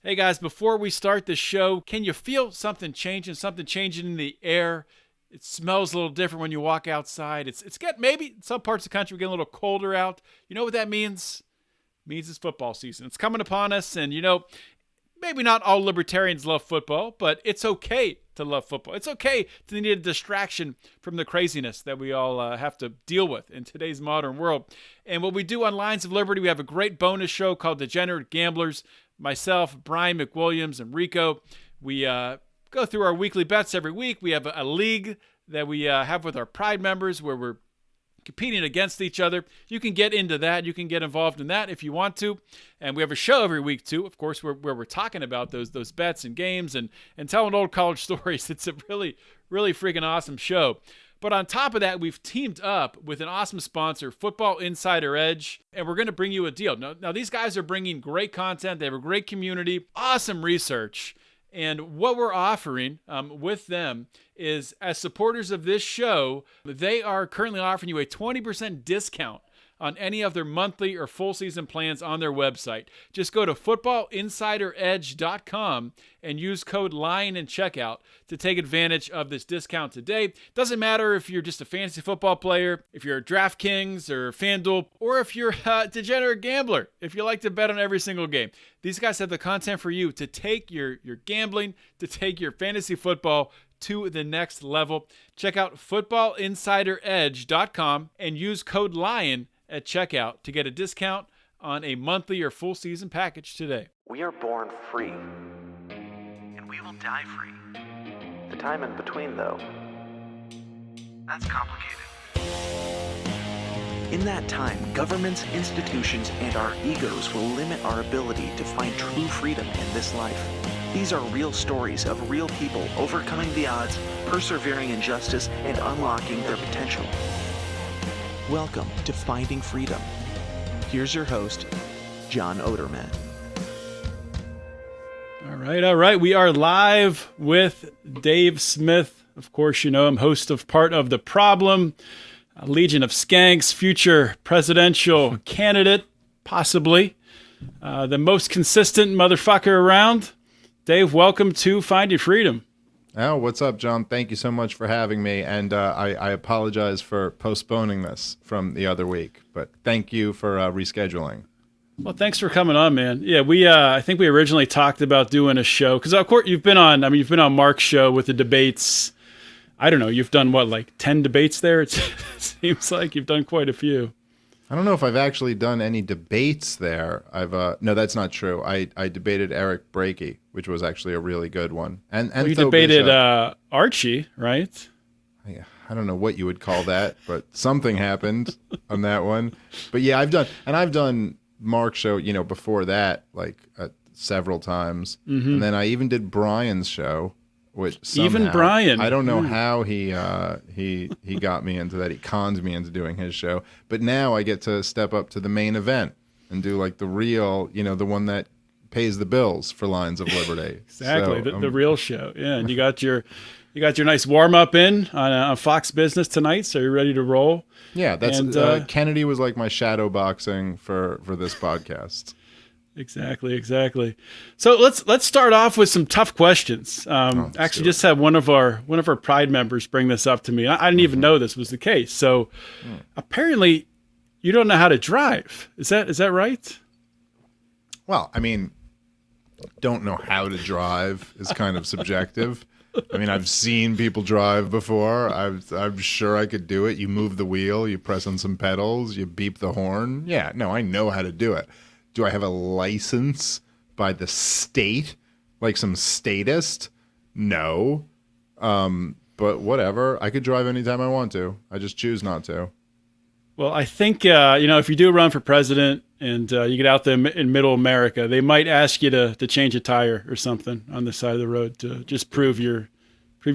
Hey guys, before we start the show, can you feel something changing in the air? It smells a little different when you walk outside. It's getting, maybe in some parts of the country, we're getting a little colder out. You know what that means? It means it's football season. It's coming upon us, and maybe not all libertarians love football, but it's okay to love football. It's okay to need a distraction from the craziness that we all have to deal with in today's modern world. And what we do on Lines of Liberty, we have a great bonus show called Degenerate Gamblers. Myself, Brian McWilliams, and Rico, we go through our weekly bets every week. We have a league that we have with our Pride members where we're competing against each other. You can get into that. You can get involved in that if you want to. And we have a show every week, too, of course, where we're talking about those bets and games and telling old college stories. It's a really, really freaking awesome show. But on top of that, we've teamed up with an awesome sponsor, Football Insider Edge, and we're going to bring you a deal. Now, these guys are bringing great content. They have a great community, awesome research. And what we're offering with them is, as supporters of this show, they are currently offering you a 20% discount on any of their monthly or full season plans on their website. Just go to footballinsideredge.com and use code LION in checkout to take advantage of this discount today. Doesn't matter if you're just a fantasy football player, if you're a DraftKings or FanDuel, or if you're a degenerate gambler, if you like to bet on every single game. These guys have the content for you to take your gambling, to take your fantasy football to the next level. Check out footballinsideredge.com and use code LION at checkout to get a discount on a monthly or full season package today. We are born free, and we will die free. The time in between, though, that's complicated. In that time, governments, institutions, and our egos will limit our ability to find true freedom in this life. These are real stories of real people overcoming the odds, persevering in justice, and unlocking their potential. Welcome to Finding Freedom. Here's your host, John Oderman. All right. We are live with Dave Smith. Of course, you know him, host of Part of the Problem, a Legion of Skanks, future presidential candidate, possibly. The most consistent motherfucker around. Dave, welcome to Finding Freedom. Oh, what's up, John? Thank you so much for having me, and I apologize for postponing this from the other week, but thank you for rescheduling. Well, thanks for coming on, man. Yeah, I think we originally talked about doing a show, because of course you've been on Mark's show with the debates. I don't know, you've done what, like 10 debates there? It seems like you've done quite a few. I don't know if I've actually done any debates there. No, that's not true. I debated Eric Brakey, which was actually a really good one. And you debated Archie, right? I don't know what you would call that, but something happened on that one. But yeah, I've done Mark's show, before that, like several times, and then I even did Brian's show. Which somehow, even Brian, I don't know how he got me into that. He conned me into doing his show. But now I get to step up to the main event and do like the real, the one that pays the bills for Lines of Liberty. Exactly, so, the real show. Yeah, and you got your nice warm up in on Fox Business tonight, so you're ready to roll. Yeah, that's Kennedy was like my shadow boxing for this podcast. Exactly. So let's start off with some tough questions. Actually, just had one of our Pride members bring this up to me. I didn't even know this was the case. So apparently, you don't know how to drive. Is that right? Well, I mean, don't know how to drive is kind of subjective. I mean, I've seen people drive before. I'm sure I could do it. You move the wheel, you press on some pedals, you beep the horn. Yeah, no, I know how to do it. Do I have a license by the state, like some statist? No. But whatever. I could drive anytime I want to. I just choose not to. Well, I think, if you do run for president and you get out there in middle America, they might ask you to change a tire or something on the side of the road to just prove your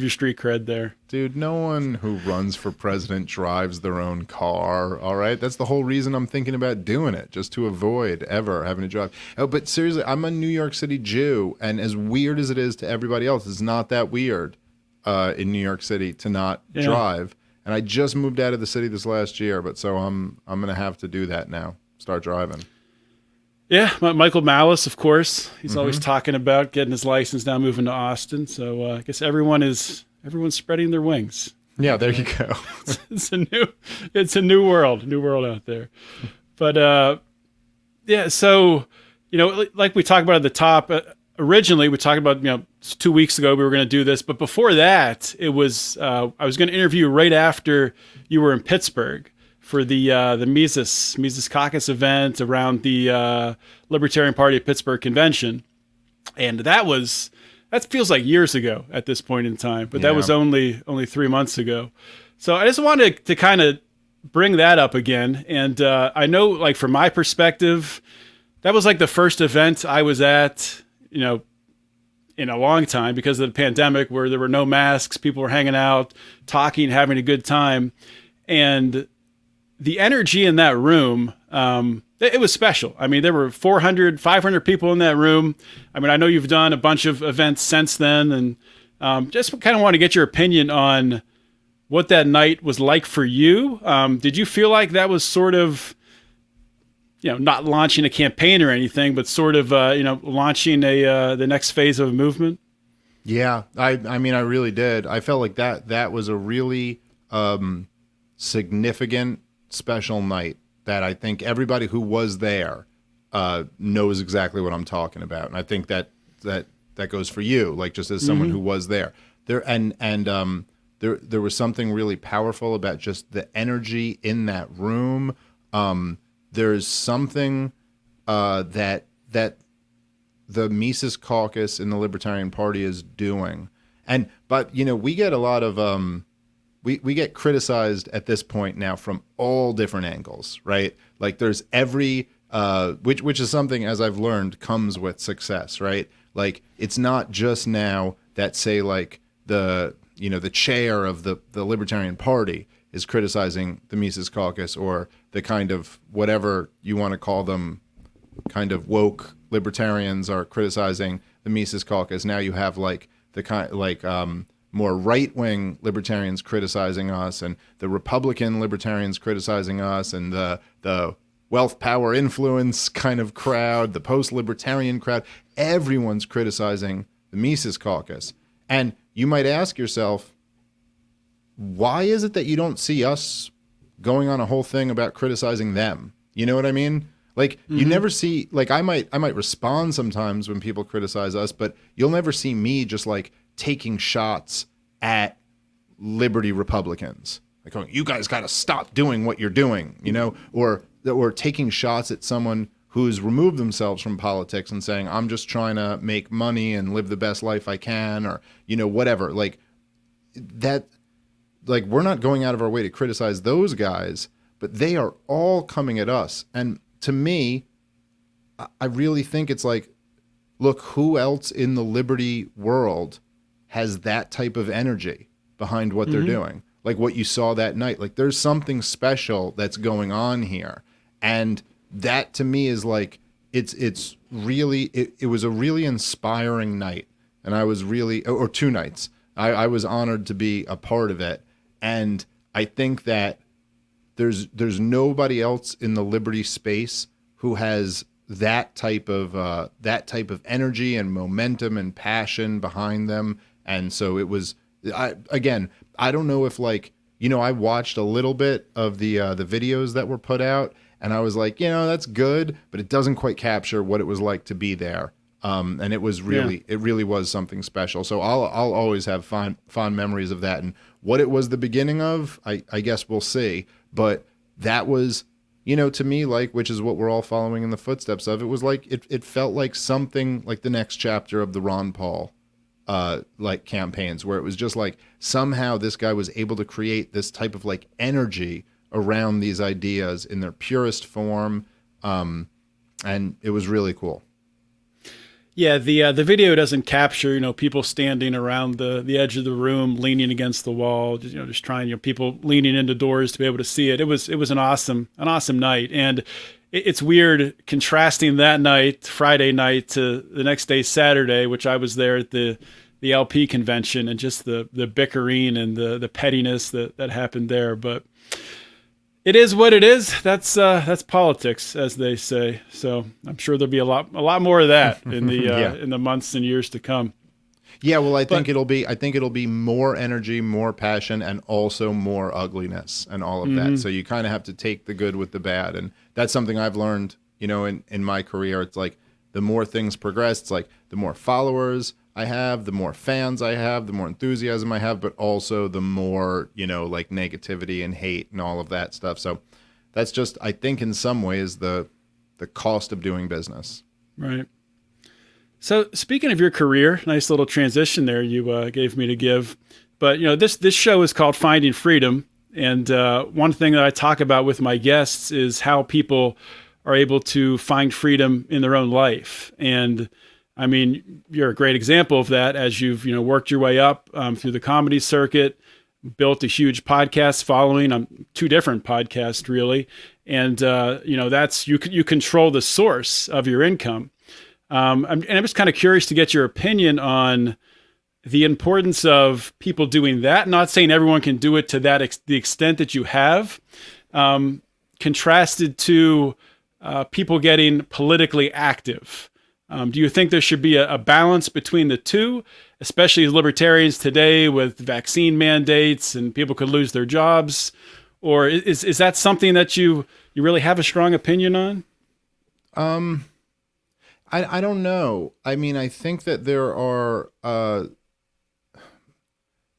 street cred there. Dude, no one who runs for president drives their own car, all right? That's the whole reason I'm thinking about doing it, just to avoid ever having to drive. Oh, but seriously, I'm a New York City Jew, and as weird as it is to everybody else, it's not that weird in New York City to not drive. And I just moved out of the city this last year, but so I'm going to have to do that now, start driving. Yeah, Michael Malice, of course. He's always talking about getting his license now, moving to Austin. So I guess everyone's spreading their wings. Yeah, there you go. It's a new world out there. But yeah, so like we talked about at the top. Originally, we talked about 2 weeks ago we were going to do this, but before that, it was I was going to interview right after you were in Pittsburgh for the Mises Caucus event around the Libertarian Party of Pittsburgh convention, and that feels like years ago at this point in time, but that was only 3 months ago. So I just wanted to kind of bring that up again, and I know, like, from my perspective, that was like the first event I was at, in a long time because of the pandemic, where there were no masks, people were hanging out, talking, having a good time, and the energy in that room, it was special. I mean, there were 400, 500 people in that room. I mean, I know you've done a bunch of events since then, and just kind of want to get your opinion on what that night was like for you. Did you feel like that was sort of, not launching a campaign or anything, but sort of, launching the next phase of a movement? Yeah, I mean, I really did. I felt like that was a really significant, special night that I think everybody who was there knows exactly what I'm talking about, and I think that goes for you, like, just as someone who was there. There was something really powerful about just the energy in that room. There's something that the Mises Caucus in the Libertarian Party is doing, but we get a lot of we get criticized at this point now from all different angles, right? Like, there's every which is something, as I've learned, comes with success, right? Like, it's not just now that, say, like, the chair of the Libertarian Party is criticizing the Mises Caucus, or the kind of, whatever you want to call them, kind of woke libertarians are criticizing the Mises Caucus. Now you have, like, the kind, more right-wing libertarians criticizing us, and the Republican libertarians criticizing us, and the wealth, power, influence kind of crowd, the post-libertarian crowd. Everyone's criticizing the Mises Caucus. And you might ask yourself, why is it that you don't see us going on a whole thing about criticizing them? You know what I mean? Like, you never see, like, I might respond sometimes when people criticize us, but you'll never see me just, like, taking shots at liberty Republicans, like, going, you guys got to stop doing what you're doing, or taking shots at someone who's removed themselves from politics and saying, I'm just trying to make money and live the best life I can, or, whatever. Like, that, like, we're not going out of our way to criticize those guys, but they are all coming at us. And to me, I really think it's like, look, who else in the liberty world has that type of energy behind what they're doing? Like, what you saw that night. Like, there's something special that's going on here. And that, to me, is like, it's really, it was a really inspiring night. And I was really, or 2 nights, I was honored to be a part of it. And I think that there's nobody else in the liberty space who has that type of energy and momentum and passion behind them. And so it was, I don't know if, like, I watched a little bit of the videos that were put out, and I was like, that's good, but it doesn't quite capture what it was like to be there. And it was really, it really was something special. So I'll always have fond memories of that. And what it was the beginning of, I guess we'll see. But that was, to me, like, which is what we're all following in the footsteps of. It was like, it felt like something like the next chapter of the Ron Paul like campaigns, where it was just like, somehow this guy was able to create this type of, like, energy around these ideas in their purest form. And it was really cool. Yeah, the video doesn't capture, people standing around the edge of the room, leaning against the wall, just trying, people leaning into doors to be able to see it. It was an awesome night. And it's weird contrasting that night, Friday night, to the next day, Saturday, which I was there at the LP convention, and just the bickering and the pettiness that happened there. But It is what it is. That's politics, as they say. So I'm sure there'll be a lot more of that in the Yeah. in the months and years to come. Yeah, well, I think it'll be more energy, more passion, and also more ugliness and all of that. So you kind of have to take the good with the bad, and that's something I've learned, in my career. It's like the more things progress, it's like the more followers I have, the more fans I have, the more enthusiasm I have, but also the more, like negativity and hate and all of that stuff. So that's just, I think in some ways, the cost of doing business. Right. So speaking of your career, nice little transition there you gave me to give. But this show is called Finding Freedom, and one thing that I talk about with my guests is how people are able to find freedom in their own life. And I mean, you're a great example of that, as you've worked your way up through the comedy circuit, built a huge podcast following on 2 different podcasts really, and that's you control the source of your income. I'm just kind of curious to get your opinion on the importance of people doing that. Not saying everyone can do it to the extent that you have, contrasted to people getting politically active. Do you think there should be a balance between the two, especially as libertarians today with vaccine mandates and people could lose their jobs? Or is that something that you really have a strong opinion on? I don't know. I mean, I think that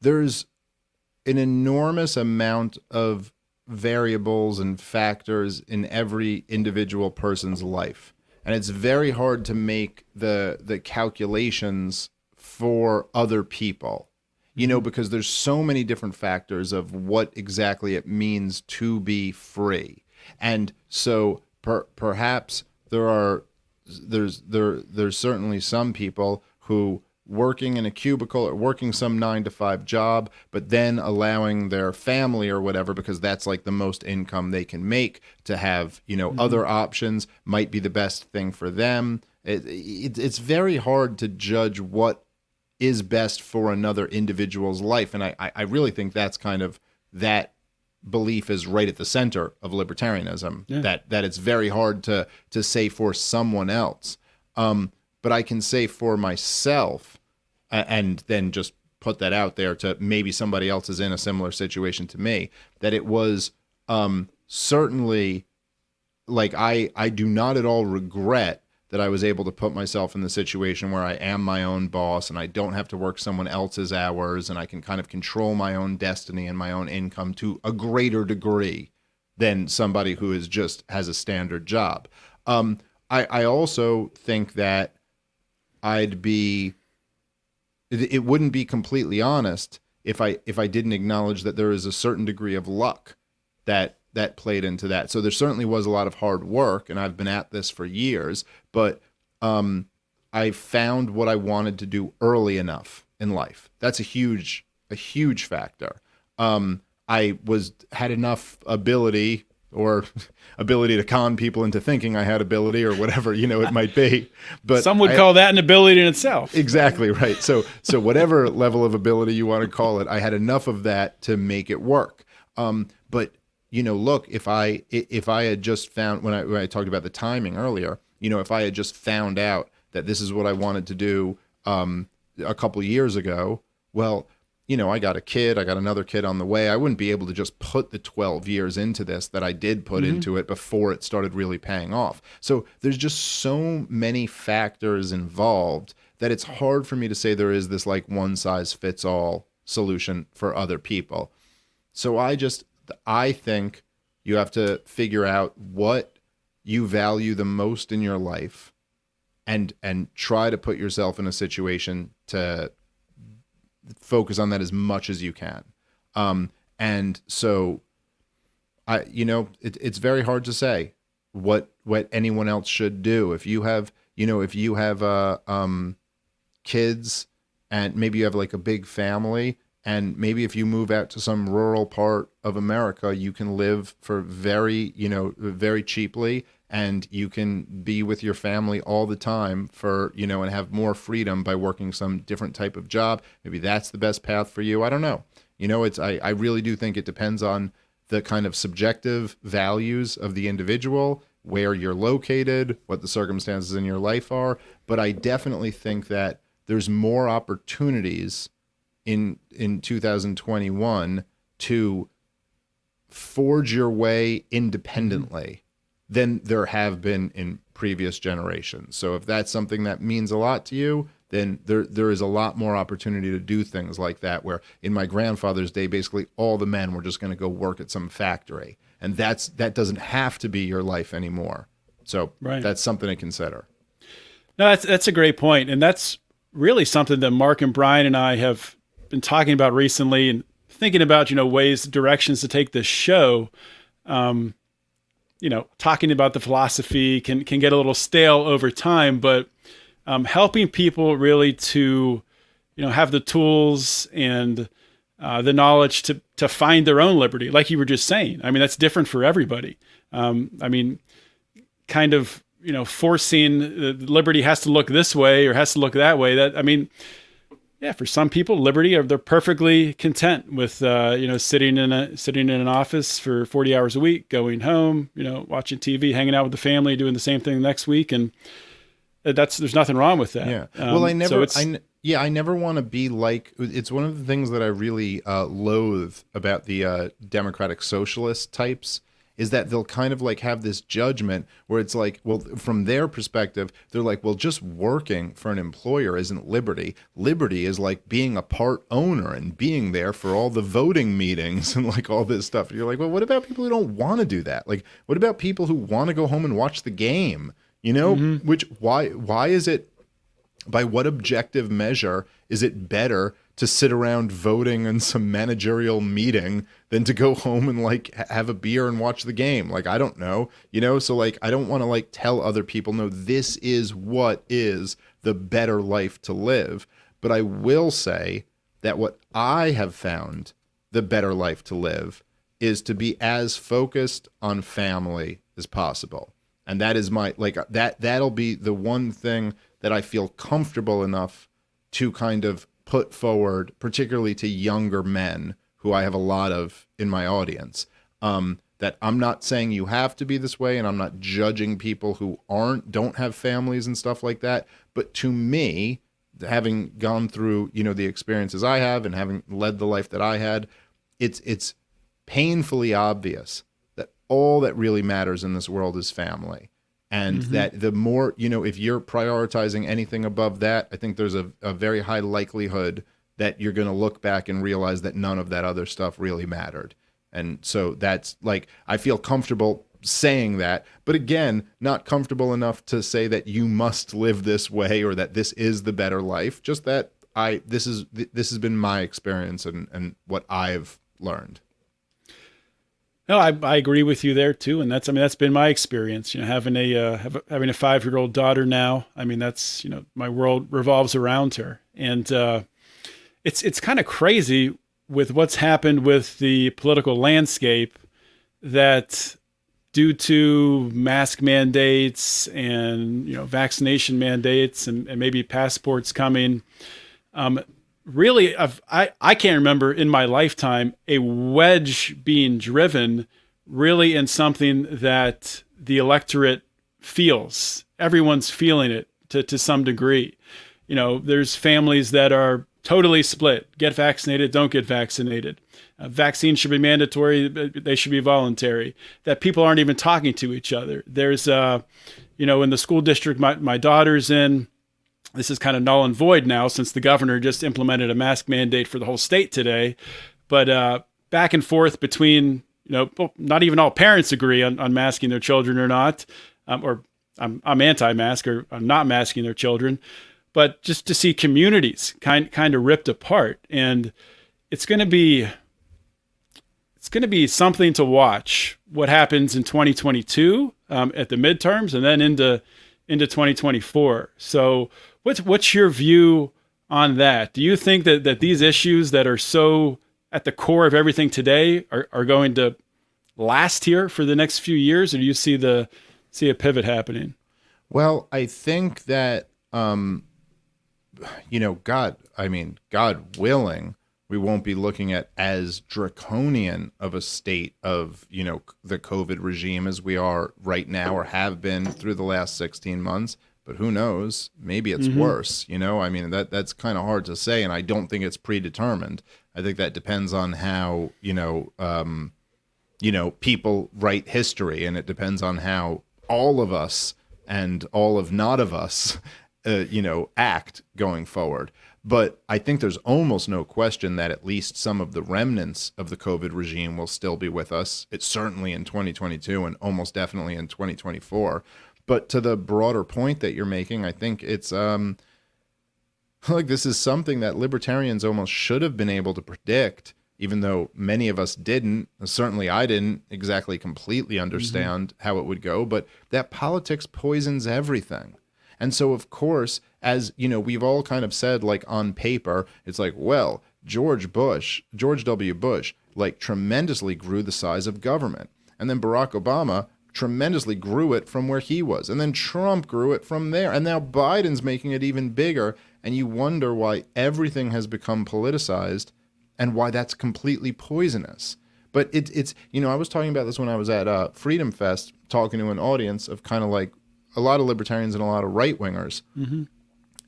there's an enormous amount of variables and factors in every individual person's life. And it's very hard to make the calculations for other people, because there's so many different factors of what exactly it means to be free. And so perhaps there's certainly some people who working in a cubicle or working some 9-to-5 job, but then allowing their family or whatever, because that's like the most income they can make, to have, other options might be the best thing for them. It's very hard to judge what is best for another individual's life. And I really think that's kind of, that belief is right at the center of libertarianism, that it's very hard to say for someone else. But I can say for myself, and then just put that out there to maybe somebody else is in a similar situation to me, that it was certainly, like, I do not at all regret that I was able to put myself in the situation where I am my own boss and I don't have to work someone else's hours, and I can kind of control my own destiny and my own income to a greater degree than somebody who is just has a standard job. I also think that it wouldn't be completely honest if I didn't acknowledge that there is a certain degree of luck that played into that. So there certainly was a lot of hard work, and I've been at this for years, but I found what I wanted to do early enough in life. That's a huge factor. I had enough ability to con people into thinking I had ability, or whatever, it might be. But some would call that an ability in itself. Exactly right. So whatever level of ability you want to call it, I had enough of that to make it work. But look, if I had just found, when I talked about the timing earlier, if I had just found out that this is what I wanted to do a couple of years ago, well, I got a kid, I got another kid on the way. I wouldn't be able to just put the 12 years into this that I did put into it before it started really paying off. So there's just so many factors involved that it's hard for me to say there is this like one size fits all solution for other people. So I think you have to figure out what you value the most in your life, and try to put yourself in a situation to focus on that as much as you can. And so it's very hard to say what anyone else should do. If you have kids, and maybe you have like a big family, and maybe if you move out to some rural part of America, you can live for very cheaply, and you can be with your family all the time and have more freedom by working some different type of job. Maybe that's the best path for you. I don't know. I really do think it depends on the kind of subjective values of the individual, where you're located, what the circumstances in your life are. But I definitely think that there's more opportunities in 2021 to forge your way independently than there have been in previous generations. So if that's something that means a lot to you, then there is a lot more opportunity to do things like that, where in my grandfather's day, basically all the men were just going to go work at some factory. And that doesn't have to be your life anymore. So That's something to consider. No, that's a great point. And that's really something that Mark and Brian and I have been talking about recently, and thinking about, ways, directions to take this show. Talking about the philosophy can get a little stale over time, but helping people really to, have the tools and the knowledge to find their own liberty, like you were just saying. I mean, that's different for everybody. Kind of, forcing liberty has to look this way or has to look that way. For some people, liberty, they're perfectly content with, sitting in an office for 40 hours a week, going home, watching TV, hanging out with the family, doing the same thing the next week. And there's nothing wrong with that. Yeah. Well, I never want to be like, it's one of the things that I really loathe about the democratic socialist types, is that they'll kind of like have this judgment where it's like, well, from their perspective, they're like, well, just working for an employer isn't liberty. Liberty is like being a part owner and being there for all the voting meetings and like all this stuff. And you're like, well, what about people who don't want to do that? Like, what about people who want to go home and watch the game? Why is it, by what objective measure is it better to sit around voting in some managerial meeting than to go home and like have a beer and watch the game? Like, I don't know, so like, I don't want to like tell other people, no, this is what is the better life to live. But I will say that what I have found the better life to live is to be as focused on family as possible. And that is that'll be the one thing that I feel comfortable enough to kind of put forward, particularly to younger men who I have a lot of in my audience, that I'm not saying you have to be this way, and I'm not judging people who don't have families and stuff like that. But to me, having gone through, the experiences I have and having led the life that I had, it's painfully obvious that all that really matters in this world is family. And that the more, if you're prioritizing anything above that, I think there's a very high likelihood that you're going to look back and realize that none of that other stuff really mattered. And so that's like, I feel comfortable saying that, but again, not comfortable enough to say that you must live this way or that this is the better life. Just that this has been my experience and what I've learned. No, I agree with you there too, and that's been my experience. Having a 5-year-old daughter now. That's my world revolves around her, and it's kind of crazy with what's happened with the political landscape, that due to mask mandates and vaccination mandates and maybe passports coming. Really, I can't remember in my lifetime a wedge being driven really in something that the electorate feels. Everyone's feeling it to some degree. There's families that are totally split. Get vaccinated, don't get vaccinated. Vaccines should be mandatory. They should be voluntary. That people aren't even talking to each other. There's, in the school district my daughter's in, this is kind of null and void now since the governor just implemented a mask mandate for the whole state today. But back and forth between, not even all parents agree on masking their children or not, or I'm anti-mask or I'm not masking their children, but just to see communities kind of ripped apart. And it's going to be something to watch what happens in 2022 at the midterms and then into 2024. So what's your view on that? Do you think that these issues that are so at the core of everything today are going to last here for the next few years, or do you see a pivot happening? Well, I think that, God willing, We won't be looking at as draconian of a state of, the COVID regime as we are right now or have been through the last 16 months. But who knows? Maybe it's worse. I mean, that's kind of hard to say. And I don't think it's predetermined. I think that depends on how, people write history, and it depends on how all of us and all of not of us, act going forward. But I think there's almost no question that at least some of the remnants of the COVID regime will still be with us. It's certainly in 2022 and almost definitely in 2024. But to the broader point that you're making, I think it's like this is something that libertarians almost should have been able to predict, even though many of us didn't. Certainly I didn't exactly completely understand how it would go, but that politics poisons everything. And so, of course, as we've all kind of said, like on paper, it's like, well, George W. Bush, like tremendously grew the size of government. And then Barack Obama tremendously grew it from where he was. And then Trump grew it from there. And now Biden's making it even bigger. And you wonder why everything has become politicized and why that's completely poisonous. But it's I was talking about this when I was at Freedom Fest, talking to an audience of kind of like a lot of libertarians and a lot of right-wingers.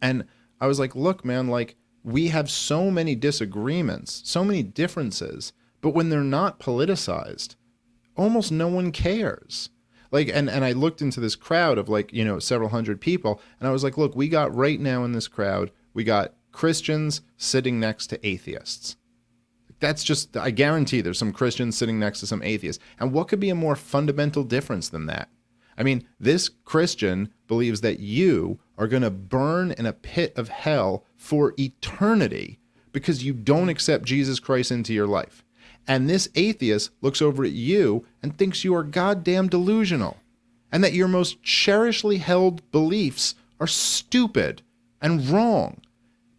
And I was like, look, man, like we have so many disagreements, so many differences, but when they're not politicized, almost no one cares. Like, and I looked into this crowd of like, several hundred people, and I was like, look, we got right now in this crowd, we got Christians sitting next to atheists. That's just, I guarantee there's some Christians sitting next to some atheists. And what could be a more fundamental difference than that? I mean, this Christian believes that you are going to burn in a pit of hell for eternity because you don't accept Jesus Christ into your life. And this atheist looks over at you and thinks you are goddamn delusional and that your most cherishly held beliefs are stupid and wrong.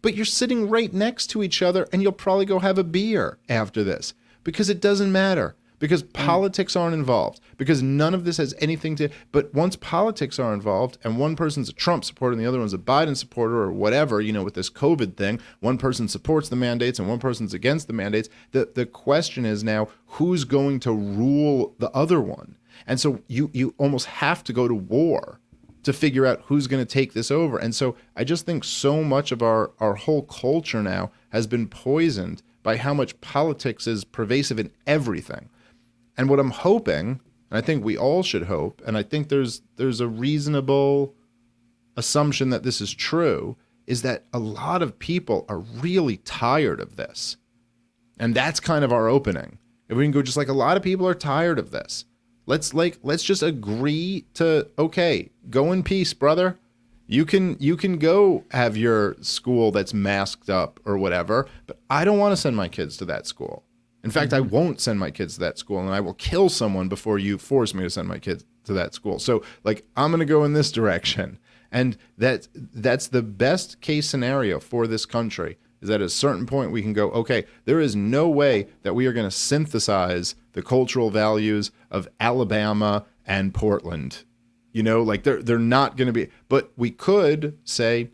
But you're sitting right next to each other and you'll probably go have a beer after this because it doesn't matter. Because politics aren't involved, because none of this has anything to, but once politics are involved and one person's a Trump supporter and the other one's a Biden supporter or whatever, with this COVID thing, one person supports the mandates and one person's against the mandates, the question is now who's going to rule the other one? And so you almost have to go to war to figure out who's going to take this over. And so I just think so much of our whole culture now has been poisoned by how much politics is pervasive in everything. And what I'm hoping, and I think we all should hope, and I think there's a reasonable assumption that this is true, is that a lot of people are really tired of this. And that's kind of our opening. If we can go just like a lot of people are tired of this. Let's just agree to, okay, go in peace, brother. You can go have your school that's masked up or whatever, but I don't want to send my kids to that school. In fact, I won't send my kids to that school, and I will kill someone before you force me to send my kids to that school. So, like, I'm going to go in this direction. And that's the best case scenario for this country, is that at a certain point we can go, okay, there is no way that we are going to synthesize the cultural values of Alabama and Portland. Like, they're not going to be. But we could say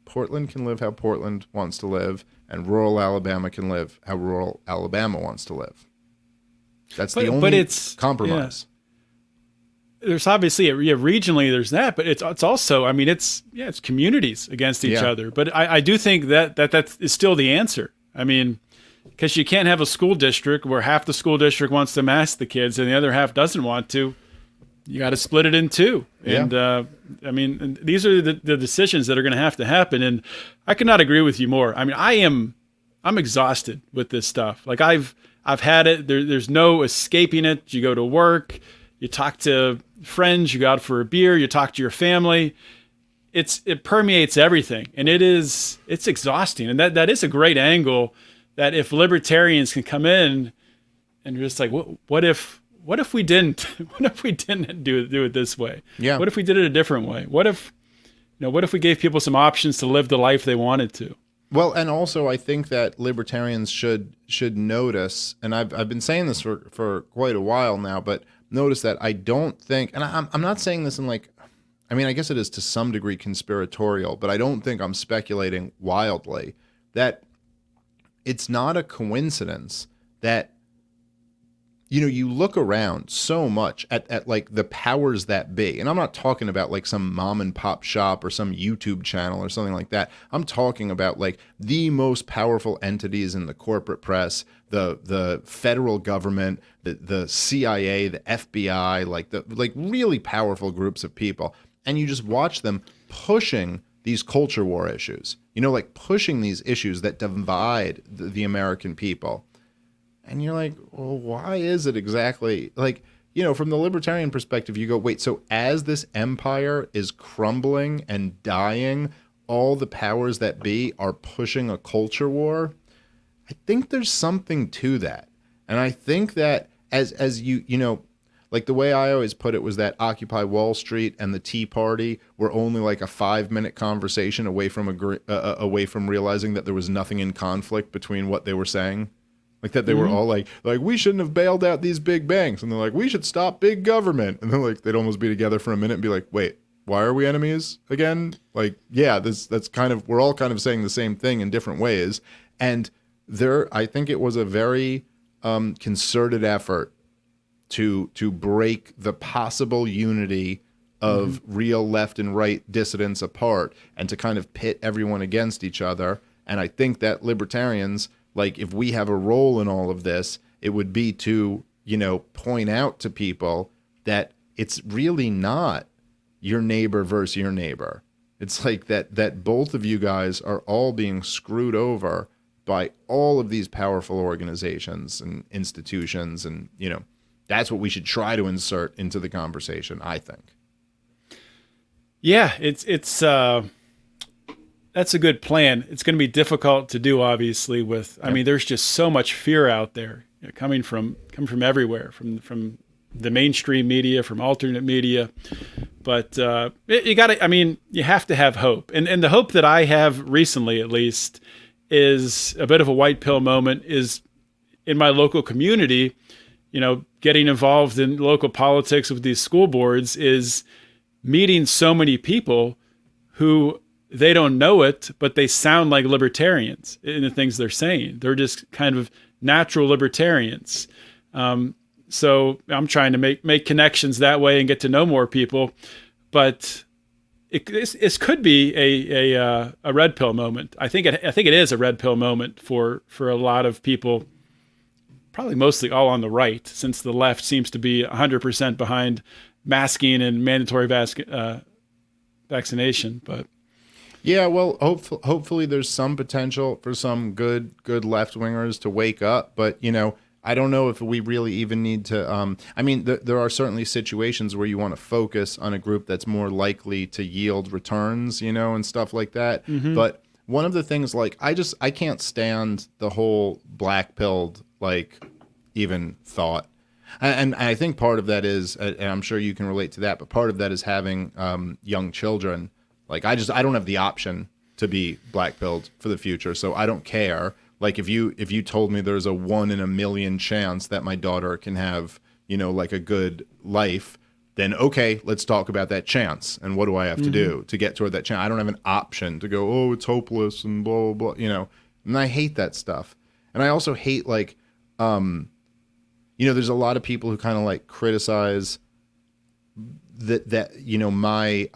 Portland can live how Portland wants to live, and rural Alabama can live how rural Alabama wants to live. That's the only compromise. Yeah. There's obviously, regionally there's that, but it's also, I mean, it's communities against each other. But I do think that is still the answer. I mean, because you can't have a school district where half the school district wants to mask the kids and the other half doesn't want to. You got to split it in two. Yeah. And I mean, these are the decisions that are going to have to happen. And I could not agree with you more. I mean, I'm exhausted with this stuff. Like I've had it. There's no escaping it. You go to work, you talk to friends, you go out for a beer, you talk to your family. It permeates everything. And it's exhausting. And that is a great angle, that if libertarians can come in and just like, what if we didn't do it this way? Yeah. What if we did it a different way? What if we gave people some options to live the life they wanted to? Well, and also I think that libertarians should notice, and I've been saying this for quite a while now, but notice that I don't think, and I'm not saying this in like, I mean, I guess it is to some degree conspiratorial, but I don't think I'm speculating wildly, that it's not a coincidence that, you look around so much at like the powers that be. And I'm not talking about like some mom and pop shop or some YouTube channel or something like that. I'm talking about like the most powerful entities in the corporate press, the federal government, the CIA, the FBI, like really powerful groups of people. And you just watch them pushing these culture war issues, like pushing these issues that divide the American people. And you're like, well, why is it exactly like, from the libertarian perspective, you go, wait, so as this empire is crumbling and dying, all the powers that be are pushing a culture war? I think there's something to that. And I think that as you like the way I always put it was that Occupy Wall Street and the Tea Party were only like a 5-minute conversation away from realizing that there was nothing in conflict between what they were saying. Like that they were all like we shouldn't have bailed out these big banks, and they're like, we should stop big government, and then like they'd almost be together for a minute and be like, wait, why are we enemies again? Like, yeah, that's kind of, we're all kind of saying the same thing in different ways. And I think it was a very concerted effort to break the possible unity of real left and right dissidents apart and to kind of pit everyone against each other. And I think that libertarians, like, if we have a role in all of this, it would be to, point out to people that it's really not your neighbor versus your neighbor. It's like that both of you guys are all being screwed over by all of these powerful organizations and institutions. And, that's what we should try to insert into the conversation, I think. Yeah, it's that's a good plan. It's going to be difficult to do, obviously. I mean, there's just so much fear out there, coming from everywhere, from the mainstream media, from alternate media. But you have to have hope, and the hope that I have recently, at least, is a bit of a white pill moment. Is in my local community, getting involved in local politics with these school boards, is meeting so many people who, they don't know it, but they sound like libertarians in the things they're saying. They're just kind of natural libertarians. So I'm trying to make connections that way and get to know more people. But it could be a red pill moment. I think it is a red pill moment for a lot of people, probably mostly all on the right, since the left seems to be 100% behind masking and mandatory vaccination. But yeah, well, hopefully there's some potential for some good left-wingers to wake up. But, I don't know if we really even need to. There are certainly situations where you want to focus on a group that's more likely to yield returns, and stuff like that. Mm-hmm. But one of the things, like, I can't stand the whole black-pilled, like, even thought. And I think part of that is, and I'm sure you can relate to that, but part of that is having young children. Like, I don't have the option to be black-pilled for the future, so I don't care. Like, if you told me there's a 1 in a million chance that my daughter can have, like a good life, then okay, let's talk about that chance. And what do I have to do to get toward that chance? I don't have an option to go, oh, it's hopeless and blah, blah, blah, And I hate that stuff. And I also hate, like, there's a lot of people who kind of, like, criticize that my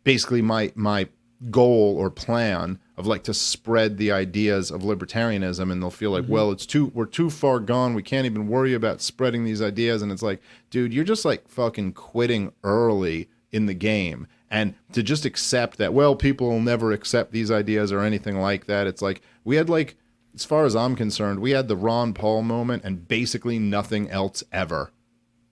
basically my goal or plan of, like, to spread the ideas of libertarianism, and they'll feel like, well, we're too far gone, we can't even worry about spreading these ideas. And it's like, dude, you're just, like, fucking quitting early in the game. And to just accept that, well, people will never accept these ideas or anything like that. It's like, we had, like, as far as I'm concerned, we had the Ron Paul moment and basically nothing else ever.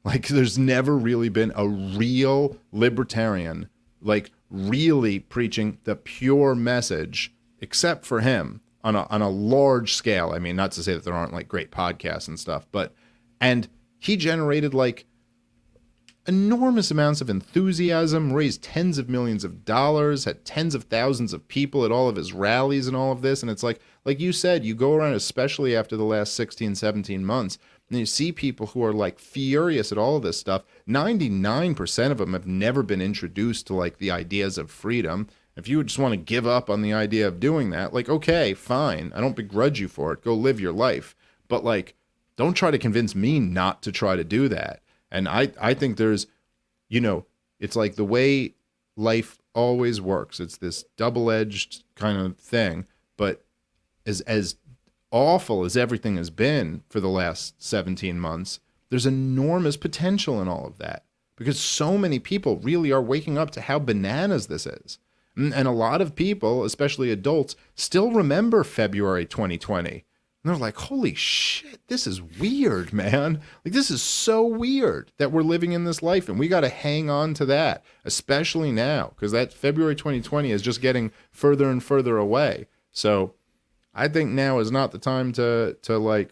Like, there's never really been a real libertarian, like, really preaching the pure message, except for him on a large scale. I mean, not to say that there aren't, like, great podcasts and stuff, and he generated, like, enormous amounts of enthusiasm, raised tens of millions of dollars, had tens of thousands of people at all of his rallies and all of this. And it's like you said, you go around, especially after the last 16, 17 months, and you see people who are, like, furious at all of this stuff. 99% of them have never been introduced to, like, the ideas of freedom. If you just want to give up on the idea of doing that, like, okay, fine. I don't begrudge you for it. Go live your life. But like, don't try to convince me not to try to do that. And I think there's, it's like the way life always works. It's this double-edged kind of thing. But as awful as everything has been for the last 17 months, there's enormous potential in all of that, because so many people really are waking up to how bananas this is. And a lot of people, especially adults, still remember February 2020. And they're like, holy shit, this is weird, man. Like, this is so weird that we're living in this life, and we got to hang on to that, especially now, because that February 2020 is just getting further and further away. So I think now is not the time to like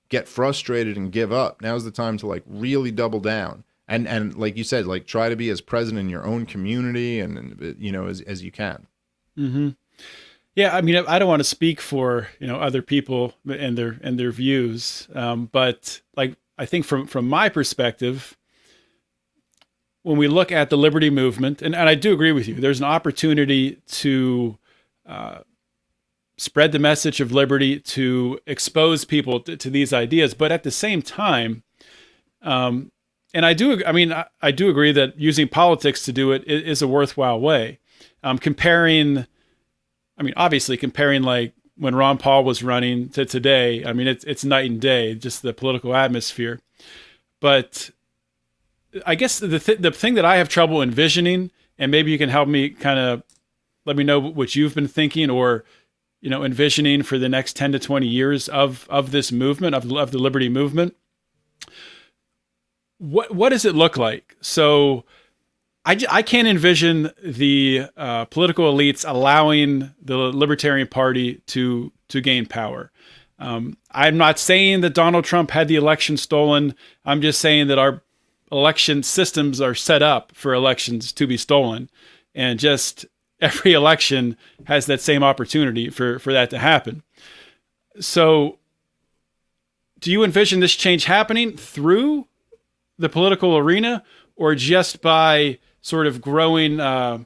get frustrated and give up. Now's the time to like really double down. And like you said, like try to be as present in your own community and as you can. Mm-hmm. Yeah, I mean, I don't want to speak for other people and their views, but like I think from my perspective, when we look at the liberty movement, and I do agree with you, there's an opportunity to spread the message of liberty, to expose people to these ideas, but at the same time, and I do agree that using politics to do it is a worthwhile way. Comparing like when Ron Paul was running to today, I mean, it's night and day, just the political atmosphere. But I guess the thing that I have trouble envisioning, and maybe you can help me kind of let me know what you've been thinking or envisioning for the next 10 to 20 years of this movement, of the liberty movement. What does it look like? So I can't envision the political elites allowing the Libertarian Party to gain power. I'm not saying that Donald Trump had the election stolen. I'm just saying that our election systems are set up for elections to be stolen. And just every election has that same opportunity for that to happen. So do you envision this change happening through the political arena, or just by sort of growing the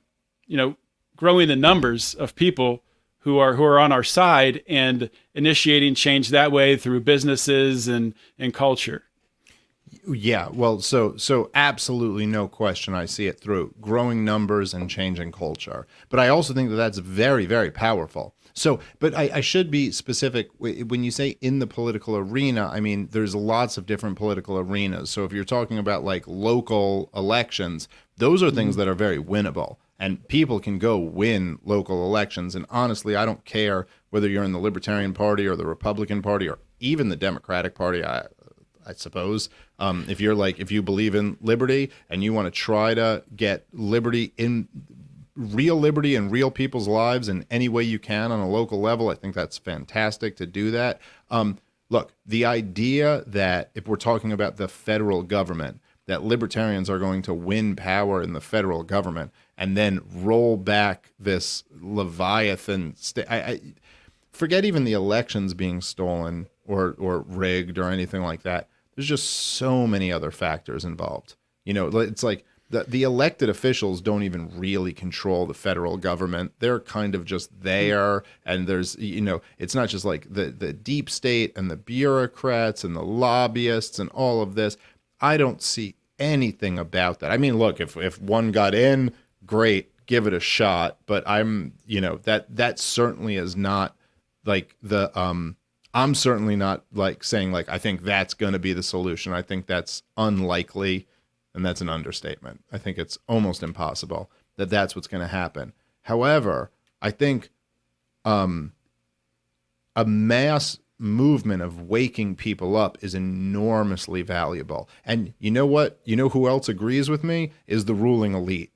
numbers of people who are on our side and initiating change that way through businesses and culture? Yeah, well, so absolutely no question. I see it through growing numbers and changing culture. But I also think that that's very, very powerful. So, but I should be specific. When you say in the political arena, I mean, there's lots of different political arenas. So if you're talking about like local elections, those are things that are very winnable. And people can go win local elections. And honestly, I don't care whether you're in the Libertarian Party or the Republican Party or even the Democratic Party, I suppose. If you believe in liberty and you want to try to get liberty in real people's lives in any way you can on a local level, I think that's fantastic to do that. Look, the idea that if we're talking about the federal government, that libertarians are going to win power in the federal government and then roll back this Leviathan forget even the elections being stolen or rigged or anything like that. There's just so many other factors involved. It's like the elected officials don't even really control the federal government. They're kind of just there. And there's, it's not just like the deep state and the bureaucrats and the lobbyists and all of this. I don't see anything about that. I mean, look, if one got in, great, give it a shot. But that certainly is not like I'm certainly not like saying like, I think that's going to be the solution. I think that's unlikely. And that's an understatement. I think it's almost impossible that that's what's going to happen. However, I think a mass movement of waking people up is enormously valuable. And you know what? You know who else agrees with me? Is the ruling elite.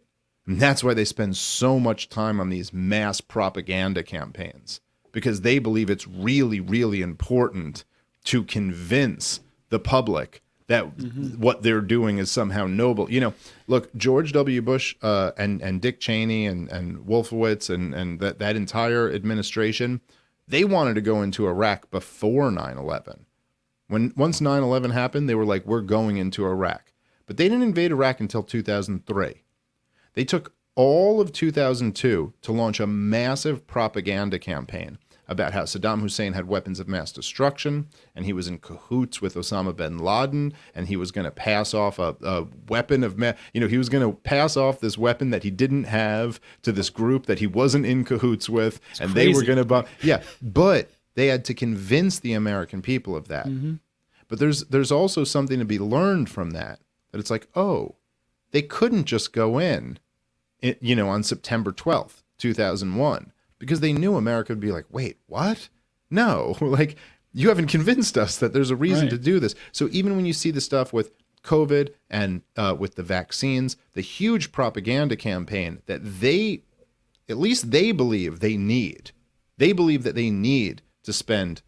And that's why they spend so much time on these mass propaganda campaigns, because they believe it's really, really important to convince the public that what they're doing is somehow noble. Look, George W. Bush and Dick Cheney and Wolfowitz and that entire administration, they wanted to go into Iraq before 9/11. Once 9/11 happened, they were like, we're going into Iraq. But they didn't invade Iraq until 2003. They took all of 2002 to launch a massive propaganda campaign about how Saddam Hussein had weapons of mass destruction, and he was in cahoots with Osama bin Laden, and he was going to pass off a weapon of he was going to pass off this weapon that he didn't have to this group that he wasn't in cahoots with, and crazy. They were going to but they had to convince the American people of that. Mm-hmm. But there's also something to be learned from that it's like, oh, they couldn't just go in, on September 12th, 2001. Because they knew America would be like, wait, what? No, like, you haven't convinced us that there's a reason to do this. So even when you see the stuff with COVID and with the vaccines, the huge propaganda campaign that at least they believe they need that they need to spend,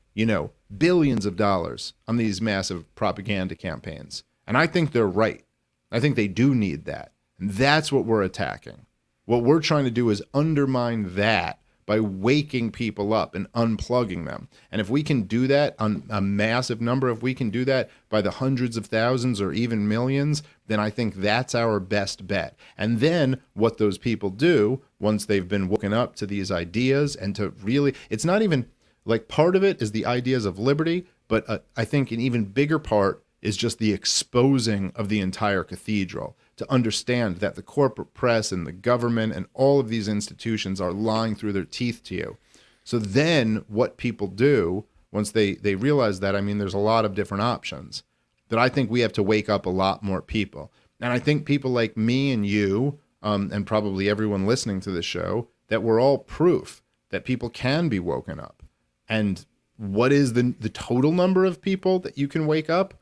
billions of dollars on these massive propaganda campaigns. And I think they're right. I think they do need that. And that's what we're attacking. What we're trying to do is undermine that by waking people up and unplugging them. And if we can do that on a massive number, if we can do that by the hundreds of thousands or even millions, then I think that's our best bet. And then what those people do once they've been woken up to these ideas and to really, it's not even like part of it is the ideas of liberty, but I think an even bigger part is just the exposing of the entire cathedral, to understand that the corporate press and the government and all of these institutions are lying through their teeth to you. So then what people do once they realize that, there's a lot of different options, that I think we have to wake up a lot more people. And I think people like me and you, and probably everyone listening to this show, that we're all proof that people can be woken up. And what is the total number of people that you can wake up?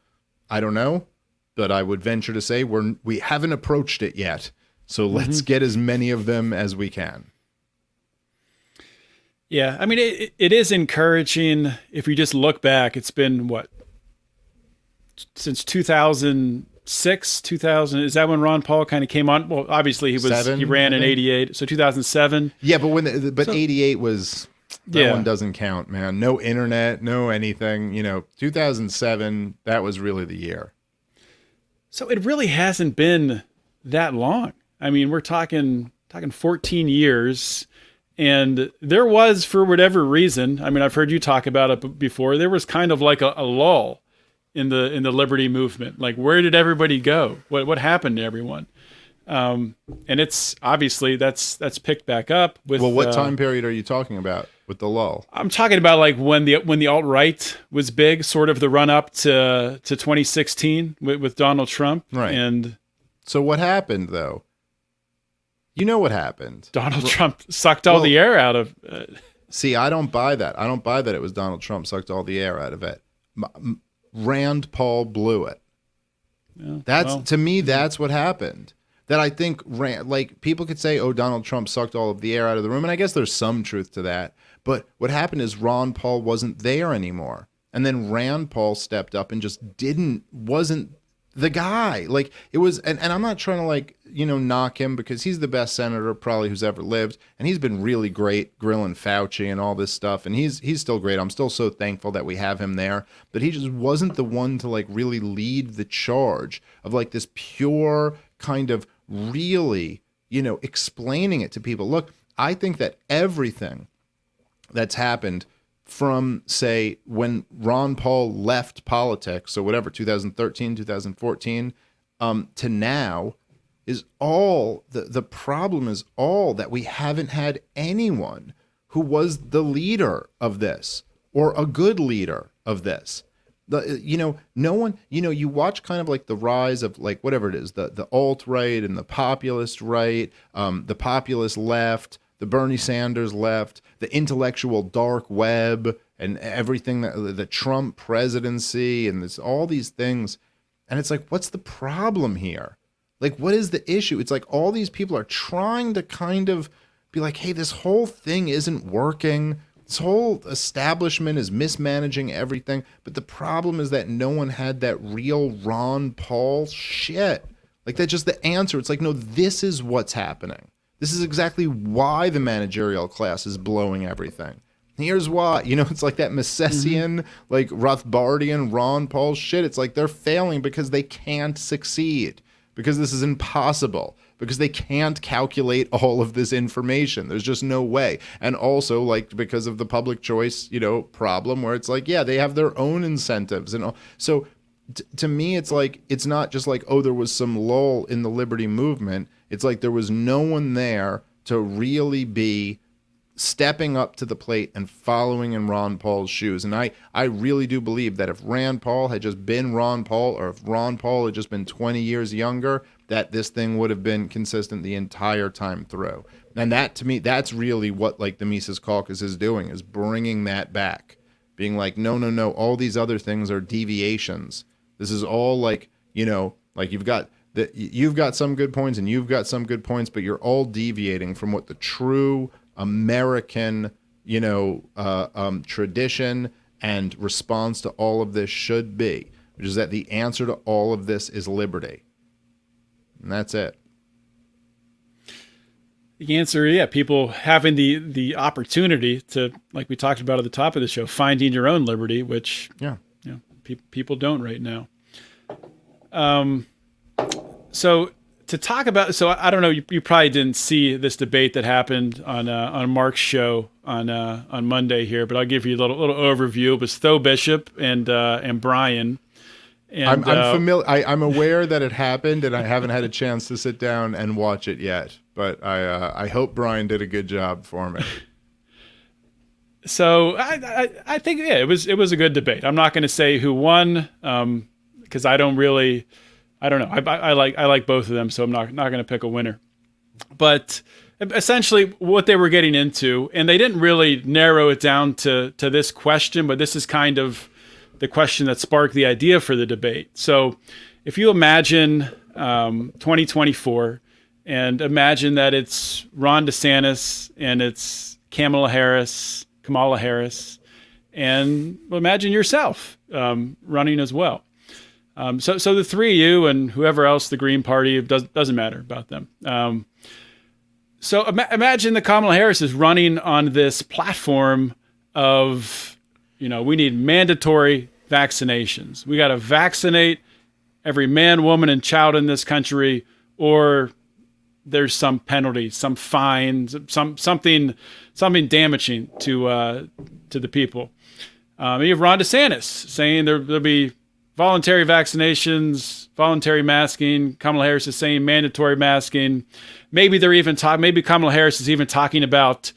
I don't know. But I would venture to say we haven't approached it yet. So let's get as many of them as we can. Yeah, it is encouraging. If we just look back, it's been since 2006, 2000. Is that when Ron Paul kind of came on? Well, obviously he ran in 88, so 2007. Yeah, but 88 was that one doesn't count, man. No internet, no anything. 2007. That was really the year. So it really hasn't been that long. We're talking 14 years, and there was, for whatever reason, I've heard you talk about it before, there was kind of like a lull in the liberty movement. Like, where did everybody go? What happened to everyone? And it's obviously that's picked back up with. Well, what time period are you talking about with the lull? I'm talking about like when the alt-right was big, sort of the run up to 2016 with Donald Trump. Right. And so what happened though? You know what happened? Donald Trump sucked all the air out of. See, I don't buy that. I don't buy that it was Donald Trump sucked all the air out of it. Rand Paul blew it. Yeah, to me, that's what happened. That I think, people could say, oh, Donald Trump sucked all of the air out of the room. And I guess there's some truth to that. But what happened is Ron Paul wasn't there anymore. And then Rand Paul stepped up and just wasn't the guy. Like, it was, and I'm not trying to, knock him, because he's the best senator probably who's ever lived. And he's been really great grilling Fauci and all this stuff. And he's still great. I'm still so thankful that we have him there. But he just wasn't the one to, really lead the charge of, this pure kind of really, explaining it to people. Look, I think that everything that's happened from, say, when Ron Paul left politics, so whatever, 2013, 2014, to now, is all, the problem is all that we haven't had anyone who was the leader of this, or a good leader of this. No one, you watch kind of the rise of whatever it is, the alt-right and the populist right, the populist left, the Bernie Sanders left, the intellectual dark web, and everything, the Trump presidency, and all these things. And it's what's the problem here? What is the issue? It's all these people are trying to kind of be hey, this whole thing isn't working. This whole establishment is mismanaging everything. But the problem is that no one had that real Ron Paul shit. That's just the answer. It's no, this is what's happening. This is exactly why the managerial class is blowing everything. Here's why. It's that Misesian, Rothbardian, Ron Paul shit. It's they're failing because they can't succeed. Because this is impossible. because they can't calculate all of this information. There's just no way. And also, like, because of the public choice, problem where it's like, yeah, they have their own incentives and all. So to me, it's like, it's not just like, oh, there was some lull in the liberty movement. It's like there was no one there to really be stepping up to the plate and following in Ron Paul's shoes. And I really do believe that if Rand Paul had just been Ron Paul, or if Ron Paul had just been 20 years younger, that this thing would have been consistent the entire time through. And that, to me, that's really what, like, the Mises Caucus is doing, is bringing that back, being like, no, all these other things are deviations. This is all like, like you've got some good points and you've got some good points, but you're all deviating from what the true American, tradition and response to all of this should be, which is that the answer to all of this is liberty. And that's it. The answer, yeah, people having the opportunity to, like we talked about at the top of the show, finding your own liberty, which people don't right now. So to talk about, so I don't know, you probably didn't see this debate that happened on Mark's show on Monday here, but I'll give you a little overview. It was Tho Bishop and Brian. And I'm familiar. I'm aware that it happened, and I haven't had a chance to sit down and watch it yet. But I hope Brian did a good job for me. So I think it was a good debate. I'm not going to say who won because I don't know. I like both of them, so I'm not going to pick a winner. But essentially, what they were getting into, and they didn't really narrow it down to this question, but this is kind of the question that sparked the idea for the debate. So if you imagine 2024 and imagine that it's Ron DeSantis and it's Kamala Harris, and imagine yourself running as well. So the three of you and whoever else, the Green Party, doesn't matter about them. So imagine that Kamala Harris is running on this platform of, we need mandatory vaccinations. We got to vaccinate every man, woman, and child in this country, or there's some penalty, some fines, something damaging to the people. You have Ron DeSantis saying there'll be voluntary vaccinations, voluntary masking. Kamala Harris is saying mandatory masking. Maybe maybe Kamala Harris is even talking about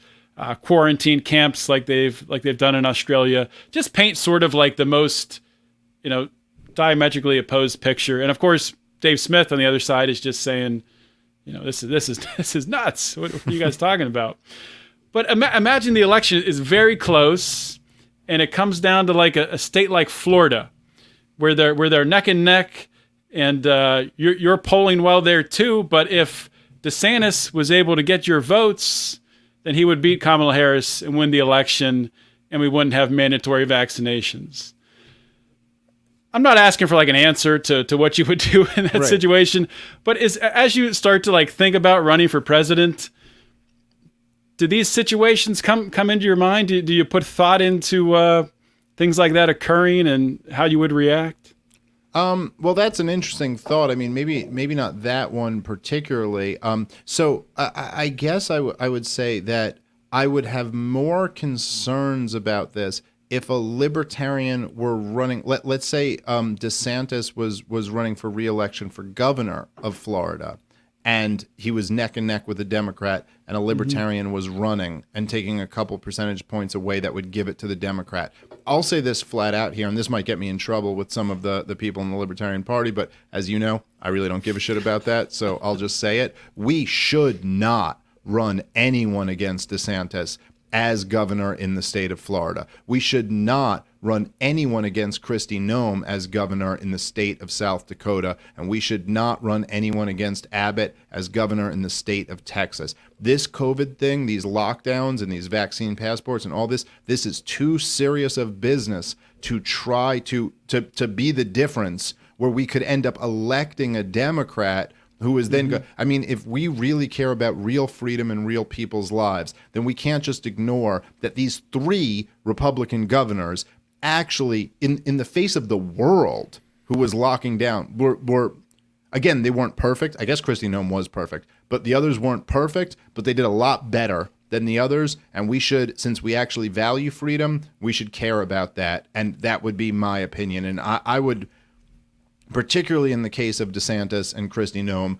quarantine camps like they've done in Australia. Just paint sort of like the most, diametrically opposed picture. And of course, Dave Smith on the other side is just saying, this is nuts. What are you guys talking about? But imagine the election is very close, and it comes down to like a state like Florida, where they're neck and neck, and you're polling well there too. But if DeSantis was able to get your votes, then he would beat Kamala Harris and win the election, and we wouldn't have mandatory vaccinations. I'm not asking for like an answer to what you would do in that situation, but as you start to like think about running for president, do these situations come into your mind? Do you put thought into things like that occurring and how you would react? Well, that's an interesting thought. I mean, maybe not that one particularly. So I guess I would say that I would have more concerns about this if a libertarian were running. Let's say DeSantis was running for re-election for governor of Florida, and he was neck and neck with a Democrat, and a libertarian was running and taking a couple percentage points away that would give it to the Democrat. I'll say this flat out here, and this might get me in trouble with some of the people in the Libertarian Party, but as you know, I really don't give a shit about that, so I'll just say it. We should not run anyone against DeSantis as governor in the state of Florida. We should not run anyone against Kristi Noem as governor in the state of South Dakota, and we should not run anyone against Abbott as governor in the state of Texas. This COVID thing, these lockdowns and these vaccine passports and all this is too serious of business to try to be the difference where we could end up electing a Democrat who is then I mean, if we really care about real freedom and real people's lives, then we can't just ignore that these three Republican governors actually, in the face of the world who was locking down, were Again, they weren't perfect. I guess Kristi Noem was perfect, but the others weren't perfect, but they did a lot better than the others. And we should, since we actually value freedom, we should care about that. And that would be my opinion. And I would, particularly in the case of DeSantis and Kristi Noem,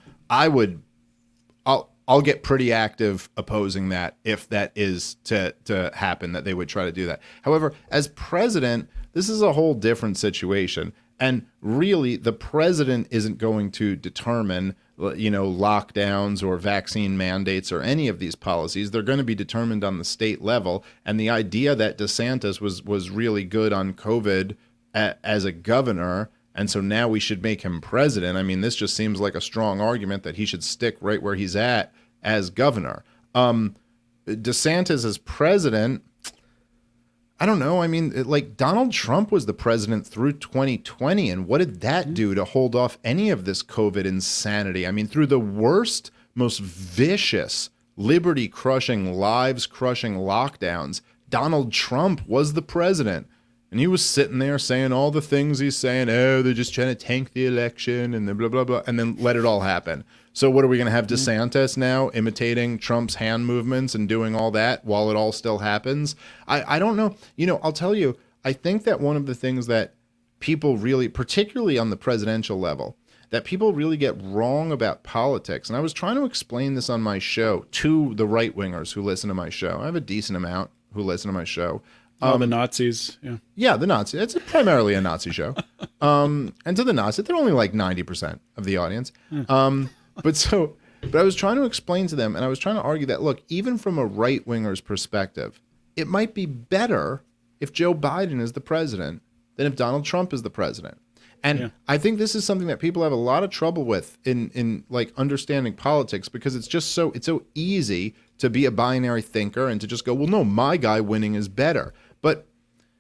I'll get pretty active opposing that if that is to happen, that they would try to do that. However, as president, this is a whole different situation. And really, the president isn't going to determine, lockdowns or vaccine mandates or any of these policies. They're going to be determined on the state level. And the idea that DeSantis was really good on COVID as a governor, and so now we should make him president. I mean, this just seems like a strong argument that he should stick right where he's at as governor. DeSantis as president, I don't know. I mean, like Donald Trump was the president through 2020, and what did that do to hold off any of this COVID insanity? I mean, through the worst, most vicious, liberty-crushing, lives-crushing lockdowns, Donald Trump was the president. And he was sitting there saying all the things he's saying, oh, they're just trying to tank the election and the blah, blah, blah, and then let it all happen. So what are we going to have DeSantis now imitating Trump's hand movements and doing all that while it all still happens? I don't know. I'll tell you, I think that one of the things that people really, particularly on the presidential level, that people really get wrong about politics, and I was trying to explain this on my show to the right-wingers who listen to my show. I have a decent amount who listen to my show. The Nazis, yeah. Yeah, the Nazis. It's primarily a Nazi show. And to the Nazis, they're only like 90% of the audience. But I was trying to explain to them, and I was trying to argue that, look, even from a right-winger's perspective, it might be better if Joe Biden is the president than if Donald Trump is the president. And I think this is something that people have a lot of trouble with in like understanding politics, because it's so easy to be a binary thinker and to just go, well, no, my guy winning is better. But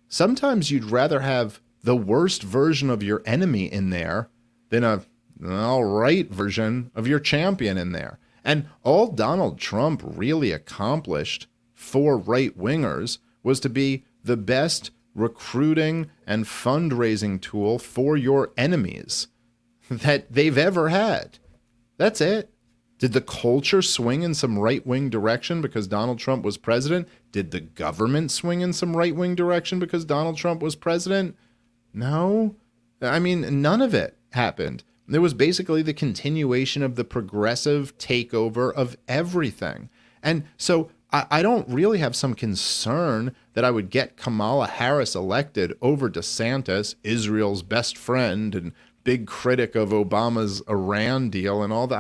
sometimes you'd rather have the worst version of your enemy in there than an all right version of your champion in there. And all Donald Trump really accomplished for right-wingers was to be the best recruiting and fundraising tool for your enemies that they've ever had. That's it. Did the culture swing in some right-wing direction because Donald Trump was president? Did the government swing in some right-wing direction because Donald Trump was president? No. I mean, none of it happened. There was basically the continuation of the progressive takeover of everything. And so I don't really have some concern that I would get Kamala Harris elected over DeSantis, Israel's best friend and big critic of Obama's Iran deal and all that.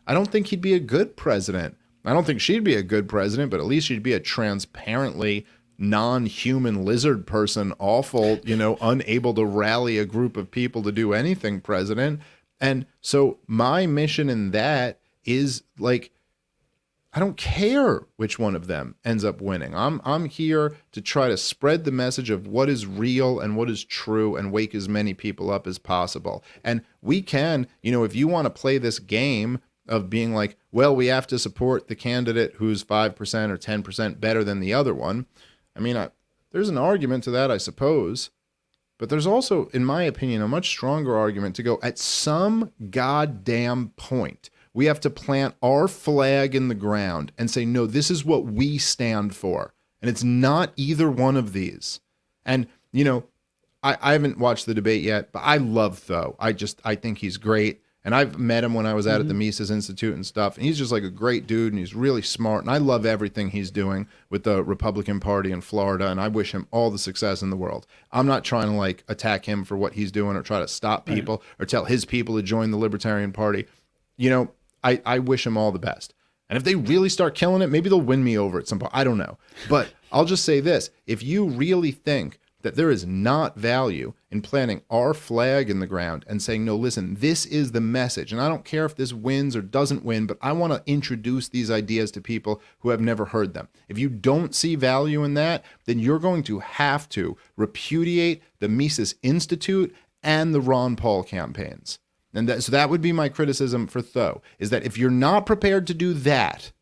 I don't think he'd be a good president. I don't think she'd be a good president, but at least she'd be a transparently non-human lizard person, awful, unable to rally a group of people to do anything president. And so my mission in that is like, I don't care which one of them ends up winning. I'm here to try to spread the message of what is real and what is true and wake as many people up as possible. And we can, if you want to play this game of being like, well, we have to support the candidate who's 5% or 10% better than the other one. I mean, there's an argument to that, I suppose. But there's also, in my opinion, a much stronger argument to go at some goddamn point. We have to plant our flag in the ground and say, no, this is what we stand for. And it's not either one of these. And, I haven't watched the debate yet, but I love Tho. I think he's great. And I've met him when I was at the Mises Institute and stuff. And he's just like a great dude, and he's really smart. And I love everything he's doing with the Republican Party in Florida. And I wish him all the success in the world. I'm not trying to like attack him for what he's doing or try to stop people or tell his people to join the Libertarian Party. I wish him all the best. And if they really start killing it, maybe they'll win me over at some point. I don't know. But I'll just say this. If you really think that there is not value in planting our flag in the ground and saying, no, listen, this is the message. And I don't care if this wins or doesn't win, but I want to introduce these ideas to people who have never heard them. If you don't see value in that, then you're going to have to repudiate the Mises Institute and the Ron Paul campaigns. And so that would be my criticism for Tho, is that if you're not prepared to do that,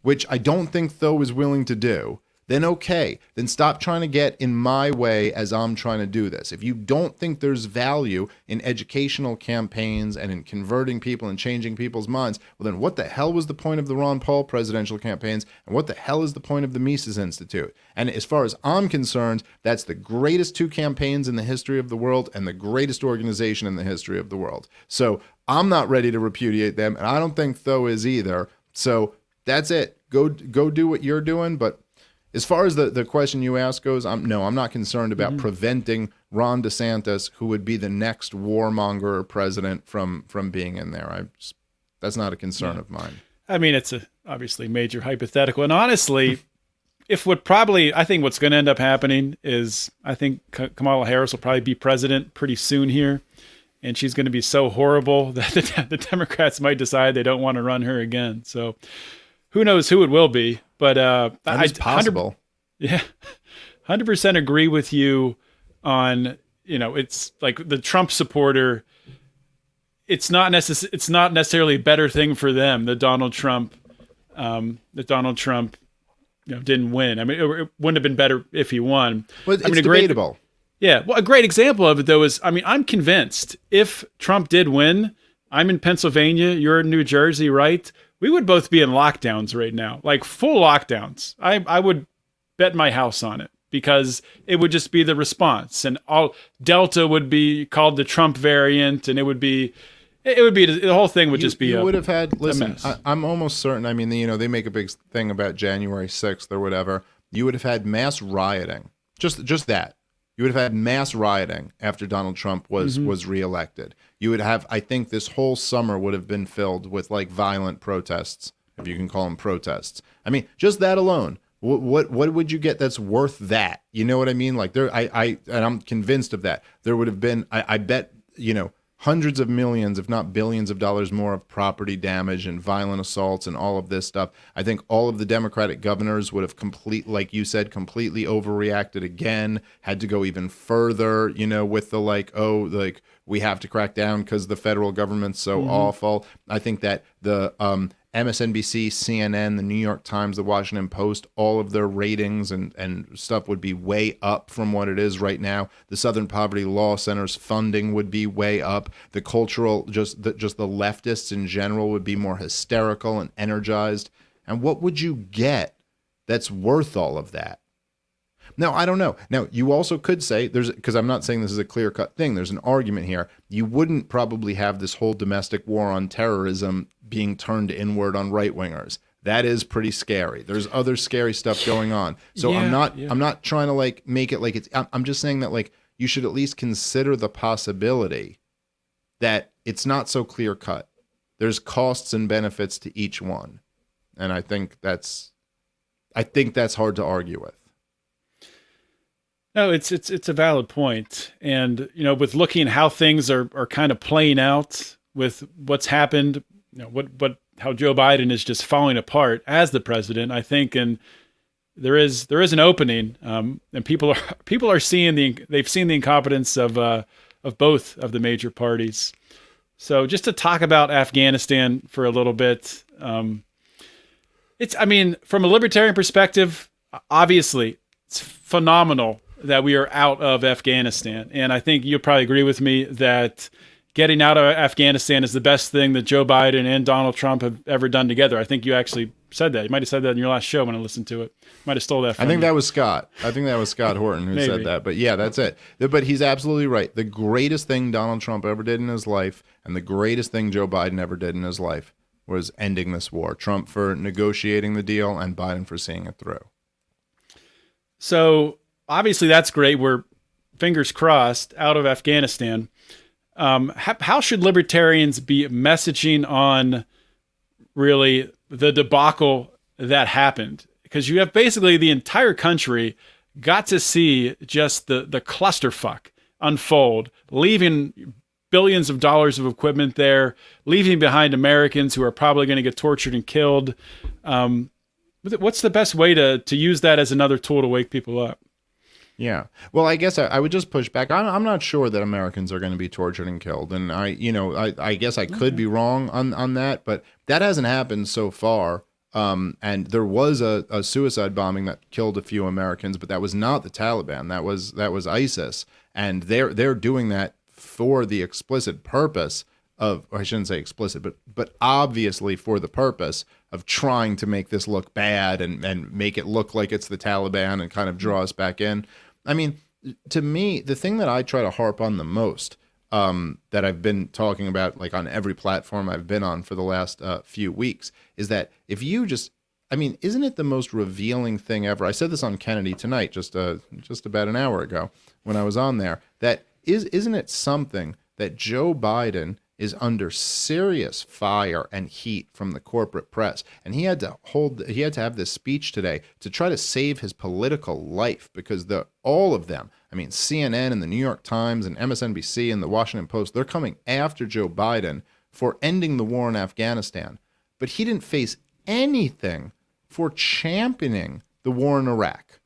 which I don't think Tho is willing to do, then okay. Then stop trying to get in my way as I'm trying to do this. If you don't think there's value in educational campaigns and in converting people and changing people's minds, well, then what the hell was the point of the Ron Paul presidential campaigns? And what the hell is the point of the Mises Institute? And as far as I'm concerned, that's the greatest 2 campaigns in the history of the world and the greatest organization in the history of the world. So I'm not ready to repudiate them, and I don't think Tho is either. So that's it. Go do what you're doing. But as far as the question you asked goes, I'm not concerned about preventing Ron DeSantis, who would be the next warmonger president, from being in there. That's not a concern of mine. I mean, it's obviously major hypothetical. And honestly, I think what's going to end up happening is I think Kamala Harris will probably be president pretty soon here. And she's going to be so horrible that the Democrats might decide they don't want to run her again. So who knows who it will be. But it's possible. 100% agree with you on, it's like the Trump supporter. It's not necessarily a better thing for them that Donald Trump didn't win. I mean, it wouldn't have been better if he won. Well, it's debatable. Well, a great example of it, though, is, I'm convinced if Trump did win, I'm in Pennsylvania, you're in New Jersey, right? We would both be in lockdowns right now, like full lockdowns. I would bet my house on it, because it would just be the response, and all Delta would be called the Trump variant, and it would be the whole thing would just be you a, would have had, listen, mess. I'm almost certain, I mean, they make a big thing about January 6th or whatever. You would have had mass rioting, just that. You would have had mass rioting after Donald Trump was reelected. You would have, I think this whole summer would have been filled with like violent protests, if you can call them protests. I mean, just that alone. What would you get that's worth that? You know what I mean? Like and I'm convinced of that. There would have been, I bet, hundreds of millions, if not billions of dollars more of property damage and violent assaults and all of this stuff. I think all of the Democratic governors would have completely overreacted again, had to go even further, with the we have to crack down because the federal government's so awful. I think that the MSNBC, CNN, the New York Times, the Washington Post, all of their ratings and stuff would be way up from what it is right now. The Southern Poverty Law Center's funding would be way up. The cultural, just the leftists in general would be more hysterical and energized. And what would you get that's worth all of that? Now, I don't know. Now, you also could say, because I'm not saying this is a clear-cut thing, there's an argument here. You wouldn't probably have this whole domestic war on terrorism being turned inward on right-wingers. That is pretty scary. There's other scary stuff going on. So I'm not trying to make it like it's, I'm just saying that you should at least consider the possibility that it's not so clear-cut. There's costs and benefits to each one. And I think that's hard to argue with. No, it's a valid point. And, with looking how things are kind of playing out with what's happened, how Joe Biden is just falling apart as the president, I think, and there is an opening, and people are seeing they've seen the incompetence of both of the major parties. So just to talk about Afghanistan for a little bit, from a libertarian perspective, obviously it's phenomenal that we are out of Afghanistan. And I think you'll probably agree with me that getting out of Afghanistan is the best thing that Joe Biden and Donald Trump have ever done together. I think you actually said that. You might have said that in your last show when I listened to it. Might have stole that from I think you. that was Scott. I think that was Scott Horton who said that. But yeah, that's it. But he's absolutely right. The greatest thing Donald Trump ever did in his life and the greatest thing Joe Biden ever did in his life was ending this war. Trump for negotiating the deal and Biden for seeing it through. So obviously that's great. We're, fingers crossed, out of Afghanistan. How should libertarians be messaging on really the debacle that happened? Because you have basically the entire country got to see just the clusterfuck unfold, leaving billions of dollars of equipment there, leaving behind Americans who are probably going to get tortured and killed. What's the best way to use that as another tool to wake people up? Yeah. Well, I guess I would just push back. I'm not sure that Americans are going to be tortured and killed. And I guess I could be wrong on that, but that hasn't happened so far. And there was a suicide bombing that killed a few Americans, but that was not the Taliban. That was ISIS, and they're doing that for the explicit purpose of, or I shouldn't say explicit, but obviously for the purpose of trying to make this look bad and make it look like it's the Taliban and kind of draw us back in. I mean, to me, the thing that I try to harp on the most, that I've been talking about like on every platform I've been on for the last few weeks, is that if you just, I mean, isn't it the most revealing thing ever? I said this on Kennedy tonight, just about an hour ago when I was on there, that isn't it something that Joe Biden is under serious fire and heat from the corporate press, and he had to have this speech today to try to save his political life, because all of them, I mean, CNN and the New York Times and MSNBC and the Washington Post, they're coming after Joe Biden for ending the war in Afghanistan, but he didn't face anything for championing the war in Iraq.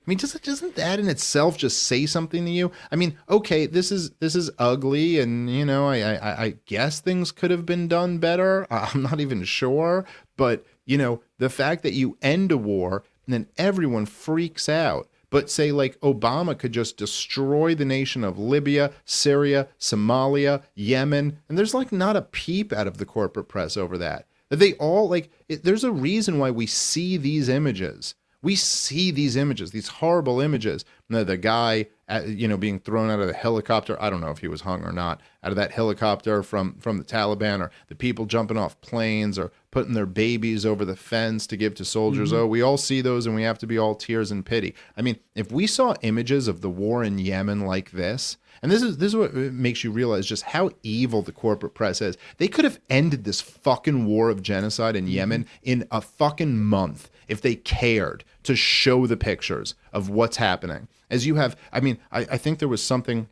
I mean, doesn't that in itself just say something to you? I mean, okay, this is ugly, and you know, I guess things could have been done better. I'm not even sure, but you know, the fact that you end a war and then everyone freaks out, but say like Obama could just destroy the nation of Libya, Syria, Somalia, Yemen, and there's like not a peep out of the corporate press over that. They all like, there's a reason why we see these images. We see these images, these horrible images. The guy, being thrown out of the helicopter. I don't know if he was hung or not. Out of that helicopter from the Taliban, or the people jumping off planes, or putting their babies over the fence to give to soldiers. Mm-hmm. Oh, we all see those, and we have to be all tears and pity. I mean, if we saw images of the war in Yemen like this, and this is what makes you realize just how evil the corporate press is. They could have ended this fucking war of genocide in Yemen in a fucking month if they cared to show the pictures of what's happening. As you have, I mean, I think there was something,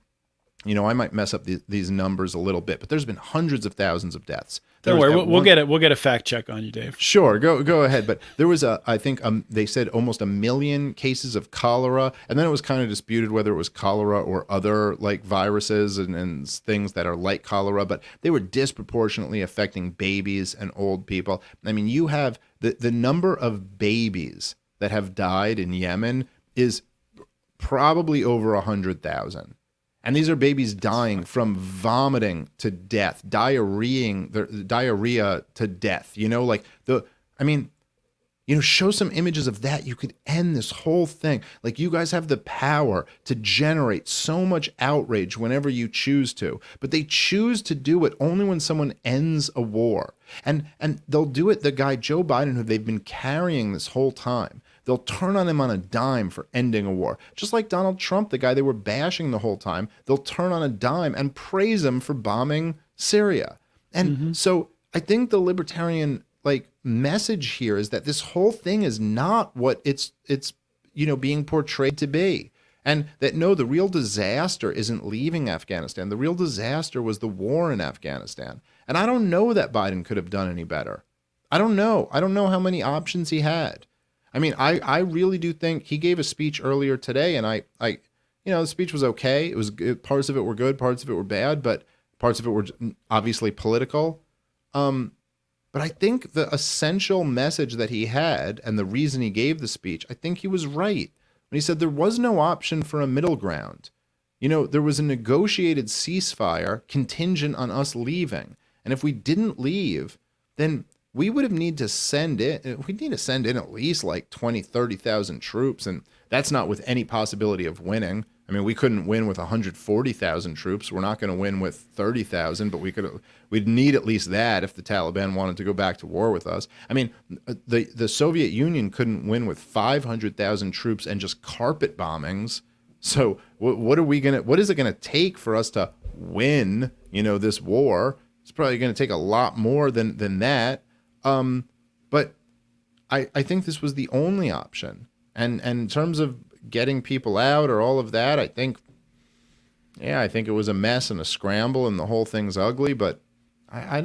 I might mess up these numbers a little bit, but there's been hundreds of thousands of deaths. Don't worry, we'll get it. We'll get a fact check on you, Dave. Sure, go ahead. But there was I think they said almost 1 million cases of cholera, and then it was kind of disputed whether it was cholera or other like viruses and things that are like cholera, but they were disproportionately affecting babies and old people. I mean, you have the number of babies that have died in Yemen is probably over 100,000. And these are babies dying from vomiting to death, diarrhea to death. Show some images of that. You could end this whole thing. Like, you guys have the power to generate so much outrage whenever you choose to, but they choose to do it only when someone ends a war. And they'll do it, the guy Joe Biden, who they've been carrying this whole time. They'll turn on him on a dime for ending a war. Just like Donald Trump, the guy they were bashing the whole time, they'll turn on a dime and praise him for bombing Syria. And so I think the libertarian message here is that this whole thing is not what it's being portrayed to be. And that no, the real disaster isn't leaving Afghanistan. The real disaster was the war in Afghanistan. And I don't know that Biden could have done any better. I don't know how many options he had. I mean, I really do think he gave a speech earlier today, and I the speech was okay. It was parts of it were good, parts of it were bad, but parts of it were obviously political. But I think the essential message that he had and the reason he gave the speech, I think he was right when he said there was no option for a middle ground. There was a negotiated ceasefire contingent on us leaving, and if we didn't leave, then we would need to send in at least like 20, 30,000 troops. And that's not with any possibility of winning. I mean, we couldn't win with 140,000 troops. We're not going to win with 30,000, but we'd need at least that if the Taliban wanted to go back to war with us. I mean, the Soviet Union couldn't win with 500,000 troops and just carpet bombings. So what is it going to take for us to win, this war? It's probably going to take a lot more than that. But I think this was the only option. And in terms of getting people out or all of that, I think it was a mess and a scramble and the whole thing's ugly, but I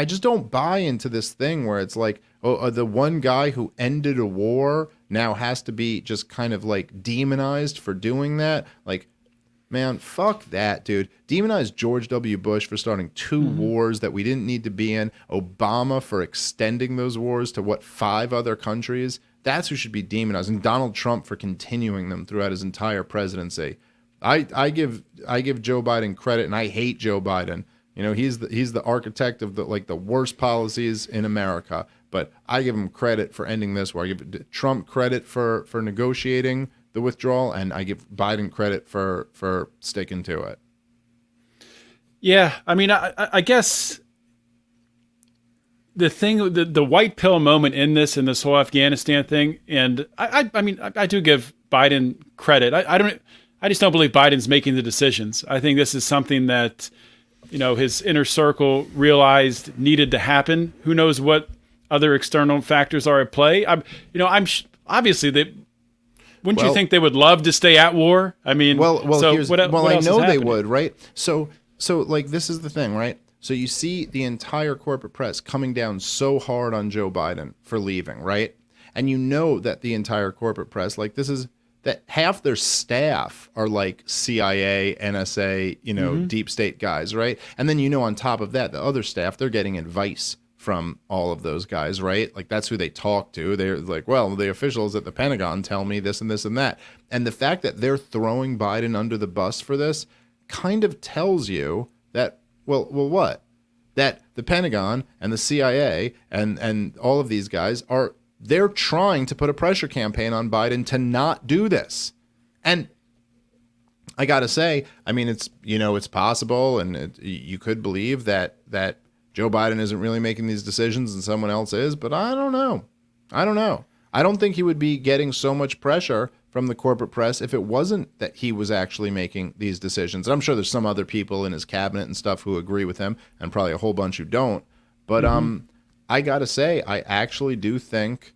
just don't buy into this thing where it's like, the one guy who ended a war now has to be just kind of like demonized for doing that. Like, Man, fuck that, dude. Demonize George W. Bush for starting 2 wars that we didn't need to be in. Obama for extending those wars to 5 other countries. That's who should be demonized. And Donald Trump for continuing them throughout his entire presidency. I give Joe Biden credit, and I hate Joe Biden. You know, he's the architect of the worst policies in America. But I give him credit for ending this war. I give Trump credit for negotiating the withdrawal, and I give Biden credit for sticking to it. Yeah, I mean, I guess the thing, the white pill moment in this whole Afghanistan thing, and I mean, I do give Biden credit. I just don't believe Biden's making the decisions. I think this is something that, you know, his inner circle realized needed to happen. Who knows what other external factors are at play? Obviously they. Wouldn't you think they would love to stay at war? I mean, what I know they would, right? So like, this is the thing, right? So you see the entire corporate press coming down so hard on Joe Biden for leaving, right? And you know that the entire corporate press, like, that half their staff are like CIA, NSA, you know, deep state guys, right? And then, you know, on top of that, the other staff, they're getting advice from all of those guys, right? Like, that's who they talk to. They're like, well, the officials at the Pentagon tell me this and this and that. And the fact that they're throwing Biden under the bus for this kind of tells you that, what? That the Pentagon and the CIA and all of these guys they're trying to put a pressure campaign on Biden to not do this. And I got to say, I mean, it's possible, and you could believe that Joe Biden isn't really making these decisions and someone else is, but I don't know. I don't think he would be getting so much pressure from the corporate press if it wasn't that he was actually making these decisions. And I'm sure there's some other people in his cabinet and stuff who agree with him, and probably a whole bunch who don't. But I got to say, I actually do think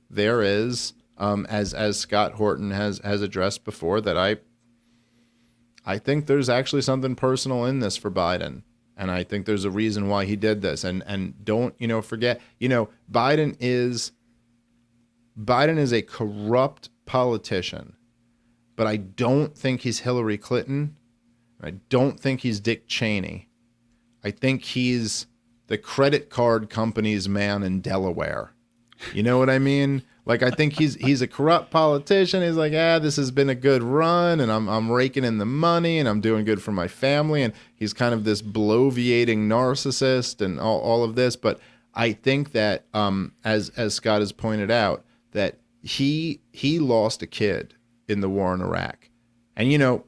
there is, as Scott Horton has addressed before, that I think there's actually something personal in this for Biden. And I think there's a reason why he did this. And don't, forget, Biden is a corrupt politician, but I don't think he's Hillary Clinton. I don't think he's Dick Cheney. I think he's the credit card company's man in Delaware. You know what I mean? Like, I think he's a corrupt politician. He's like, this has been a good run, and I'm raking in the money, and I'm doing good for my family. And he's kind of this bloviating narcissist and all of this. But I think that, as Scott has pointed out, that he lost a kid in the war in Iraq. And,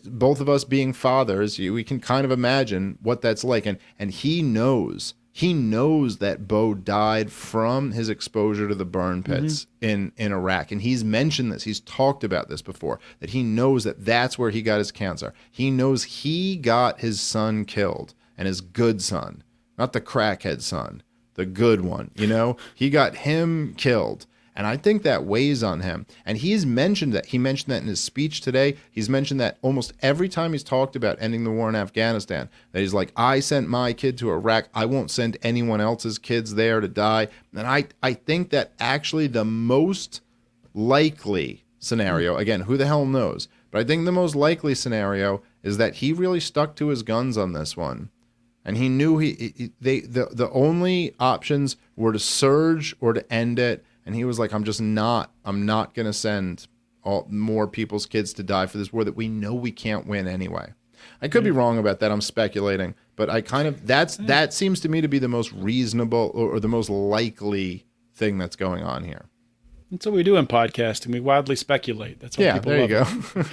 both of us being fathers, we can kind of imagine what that's like. And he knows that Bo died from his exposure to the burn pits in Iraq. And he's mentioned this. He's talked about this before, that he knows that that's where he got his cancer. He knows he got his son killed, and his good son, not the crackhead son, the good one. He got him killed. And I think that weighs on him. And he's mentioned that. He mentioned that in his speech today. He's mentioned that almost every time he's talked about ending the war in Afghanistan, that he's like, I sent my kid to Iraq. I won't send anyone else's kids there to die. And I think that actually the most likely scenario, again, who the hell knows, but I think the most likely scenario is that he really stuck to his guns on this one. And he knew the only options were to surge or to end it. And he was like, I'm not going to send more people's kids to die for this war that we know we can't win anyway. I could be wrong about that. I'm speculating, but that seems to me to be the most reasonable or the most likely thing that's going on here. That's what we do in podcasting. We wildly speculate. That's what people love. There you go.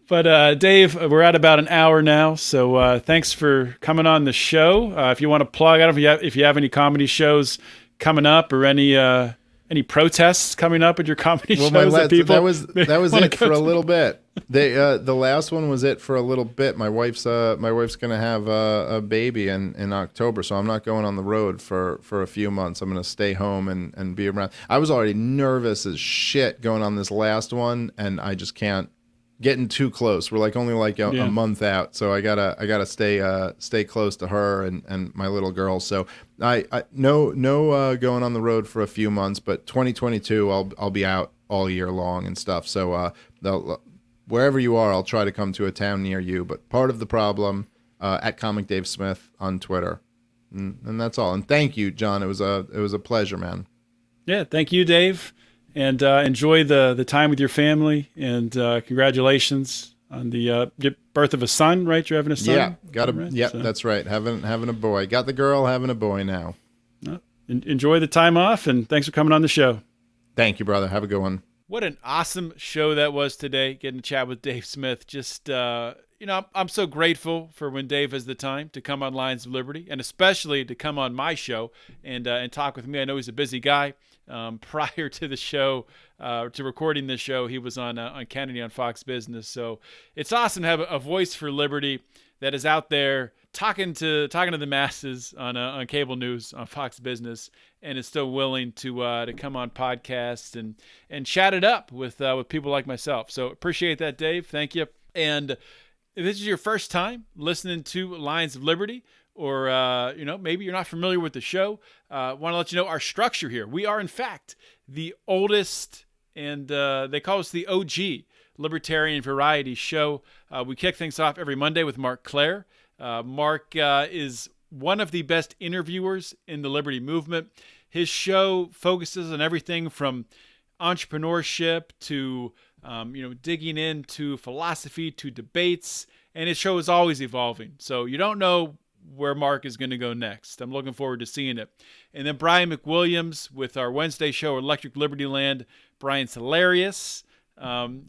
But Dave, we're at about an hour now, so thanks for coming on the show. If you want to plug, I don't know if you have any comedy shows coming up or any protests coming up at your comedy shows that people that was it for a little bit. The last one was it for a little bit. My wife's gonna have a baby in October, so I'm not going on the road for a few months. I'm gonna stay home and be around. I was already nervous as shit going on this last one, and I just can't. Getting too close. We're only a month out, so I gotta stay close to her and my little girl. So I going on the road for a few months, but 2022 I'll be out all year long and stuff. So wherever you are, I'll try to come to a town near you. But part of the problem, at Comic Dave Smith on Twitter. And that's all. And thank you, John. It was a pleasure, man. Yeah, thank you, Dave. And enjoy the time with your family. And congratulations on the birth of a son, right? You're having a son? Yeah, got a, right? yeah, So, that's right. Having a boy. Got the girl, having a boy now. enjoy the time off, and thanks for coming on the show. Thank you, brother. Have a good one. What an awesome show that was today, getting to chat with Dave Smith. Just, I'm so grateful for when Dave has the time to come on Lions of Liberty, and especially to come on my show and talk with me. I know he's a busy guy. Prior to the show, to recording this show, he was on Kennedy on Fox Business. So it's awesome to have a voice for liberty that is out there talking to the masses on cable news on Fox Business, and is still willing to come on podcasts and chat it up with people like myself. So appreciate that, Dave. Thank you. And if this is your first time listening to Lions of Liberty, or maybe you're not familiar with the show, want to let you know our structure here. We are, in fact, the oldest, and they call us the OG Libertarian Variety Show. We kick things off every Monday with Mark Clare. Mark is one of the best interviewers in the Liberty movement. His show focuses on everything from entrepreneurship to digging into philosophy to debates, and his show is always evolving. So you don't know where Mark is going to go next. I'm looking forward to seeing it. And then Brian McWilliams with our Wednesday show, Electric Liberty Land. Brian's hilarious.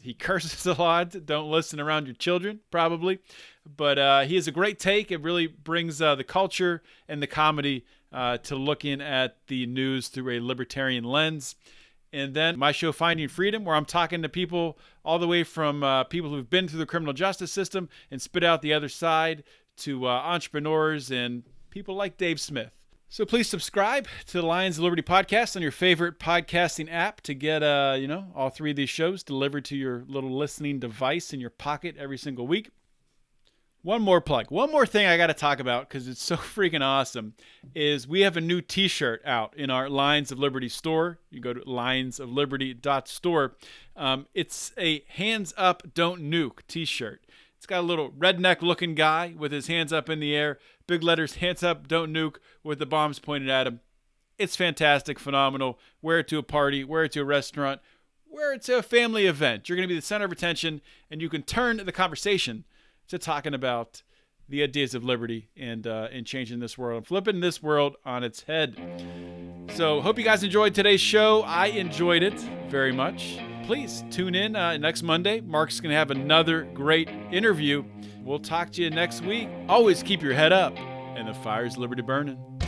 He curses a lot. Don't listen around your children, probably. But he has a great take. It really brings the culture and the comedy to looking at the news through a libertarian lens. And then my show, Finding Freedom, where I'm talking to people all the way from people who've been through the criminal justice system and spit out the other side to entrepreneurs and people like Dave Smith. So please subscribe to the Lions of Liberty podcast on your favorite podcasting app to get all three of these shows delivered to your little listening device in your pocket every single week. One more plug. One more thing I got to talk about because it's so freaking awesome is we have a new t-shirt out in our Lions of Liberty store. You go to lionsofliberty.store. It's a hands up, don't nuke t-shirt. It's got a little redneck looking guy with his hands up in the air, big letters, hands up, don't nuke, with the bombs pointed at him. It's fantastic, phenomenal. Wear it to a party, wear it to a restaurant, wear it to a family event. You're going to be the center of attention, and you can turn the conversation to talking about the ideas of liberty and changing this world, flipping this world on its head. So hope you guys enjoyed today's show. I enjoyed it very much. Please tune in next Monday. Mark's going to have another great interview. We'll talk to you next week. Always keep your head up and the fire's liberty burning.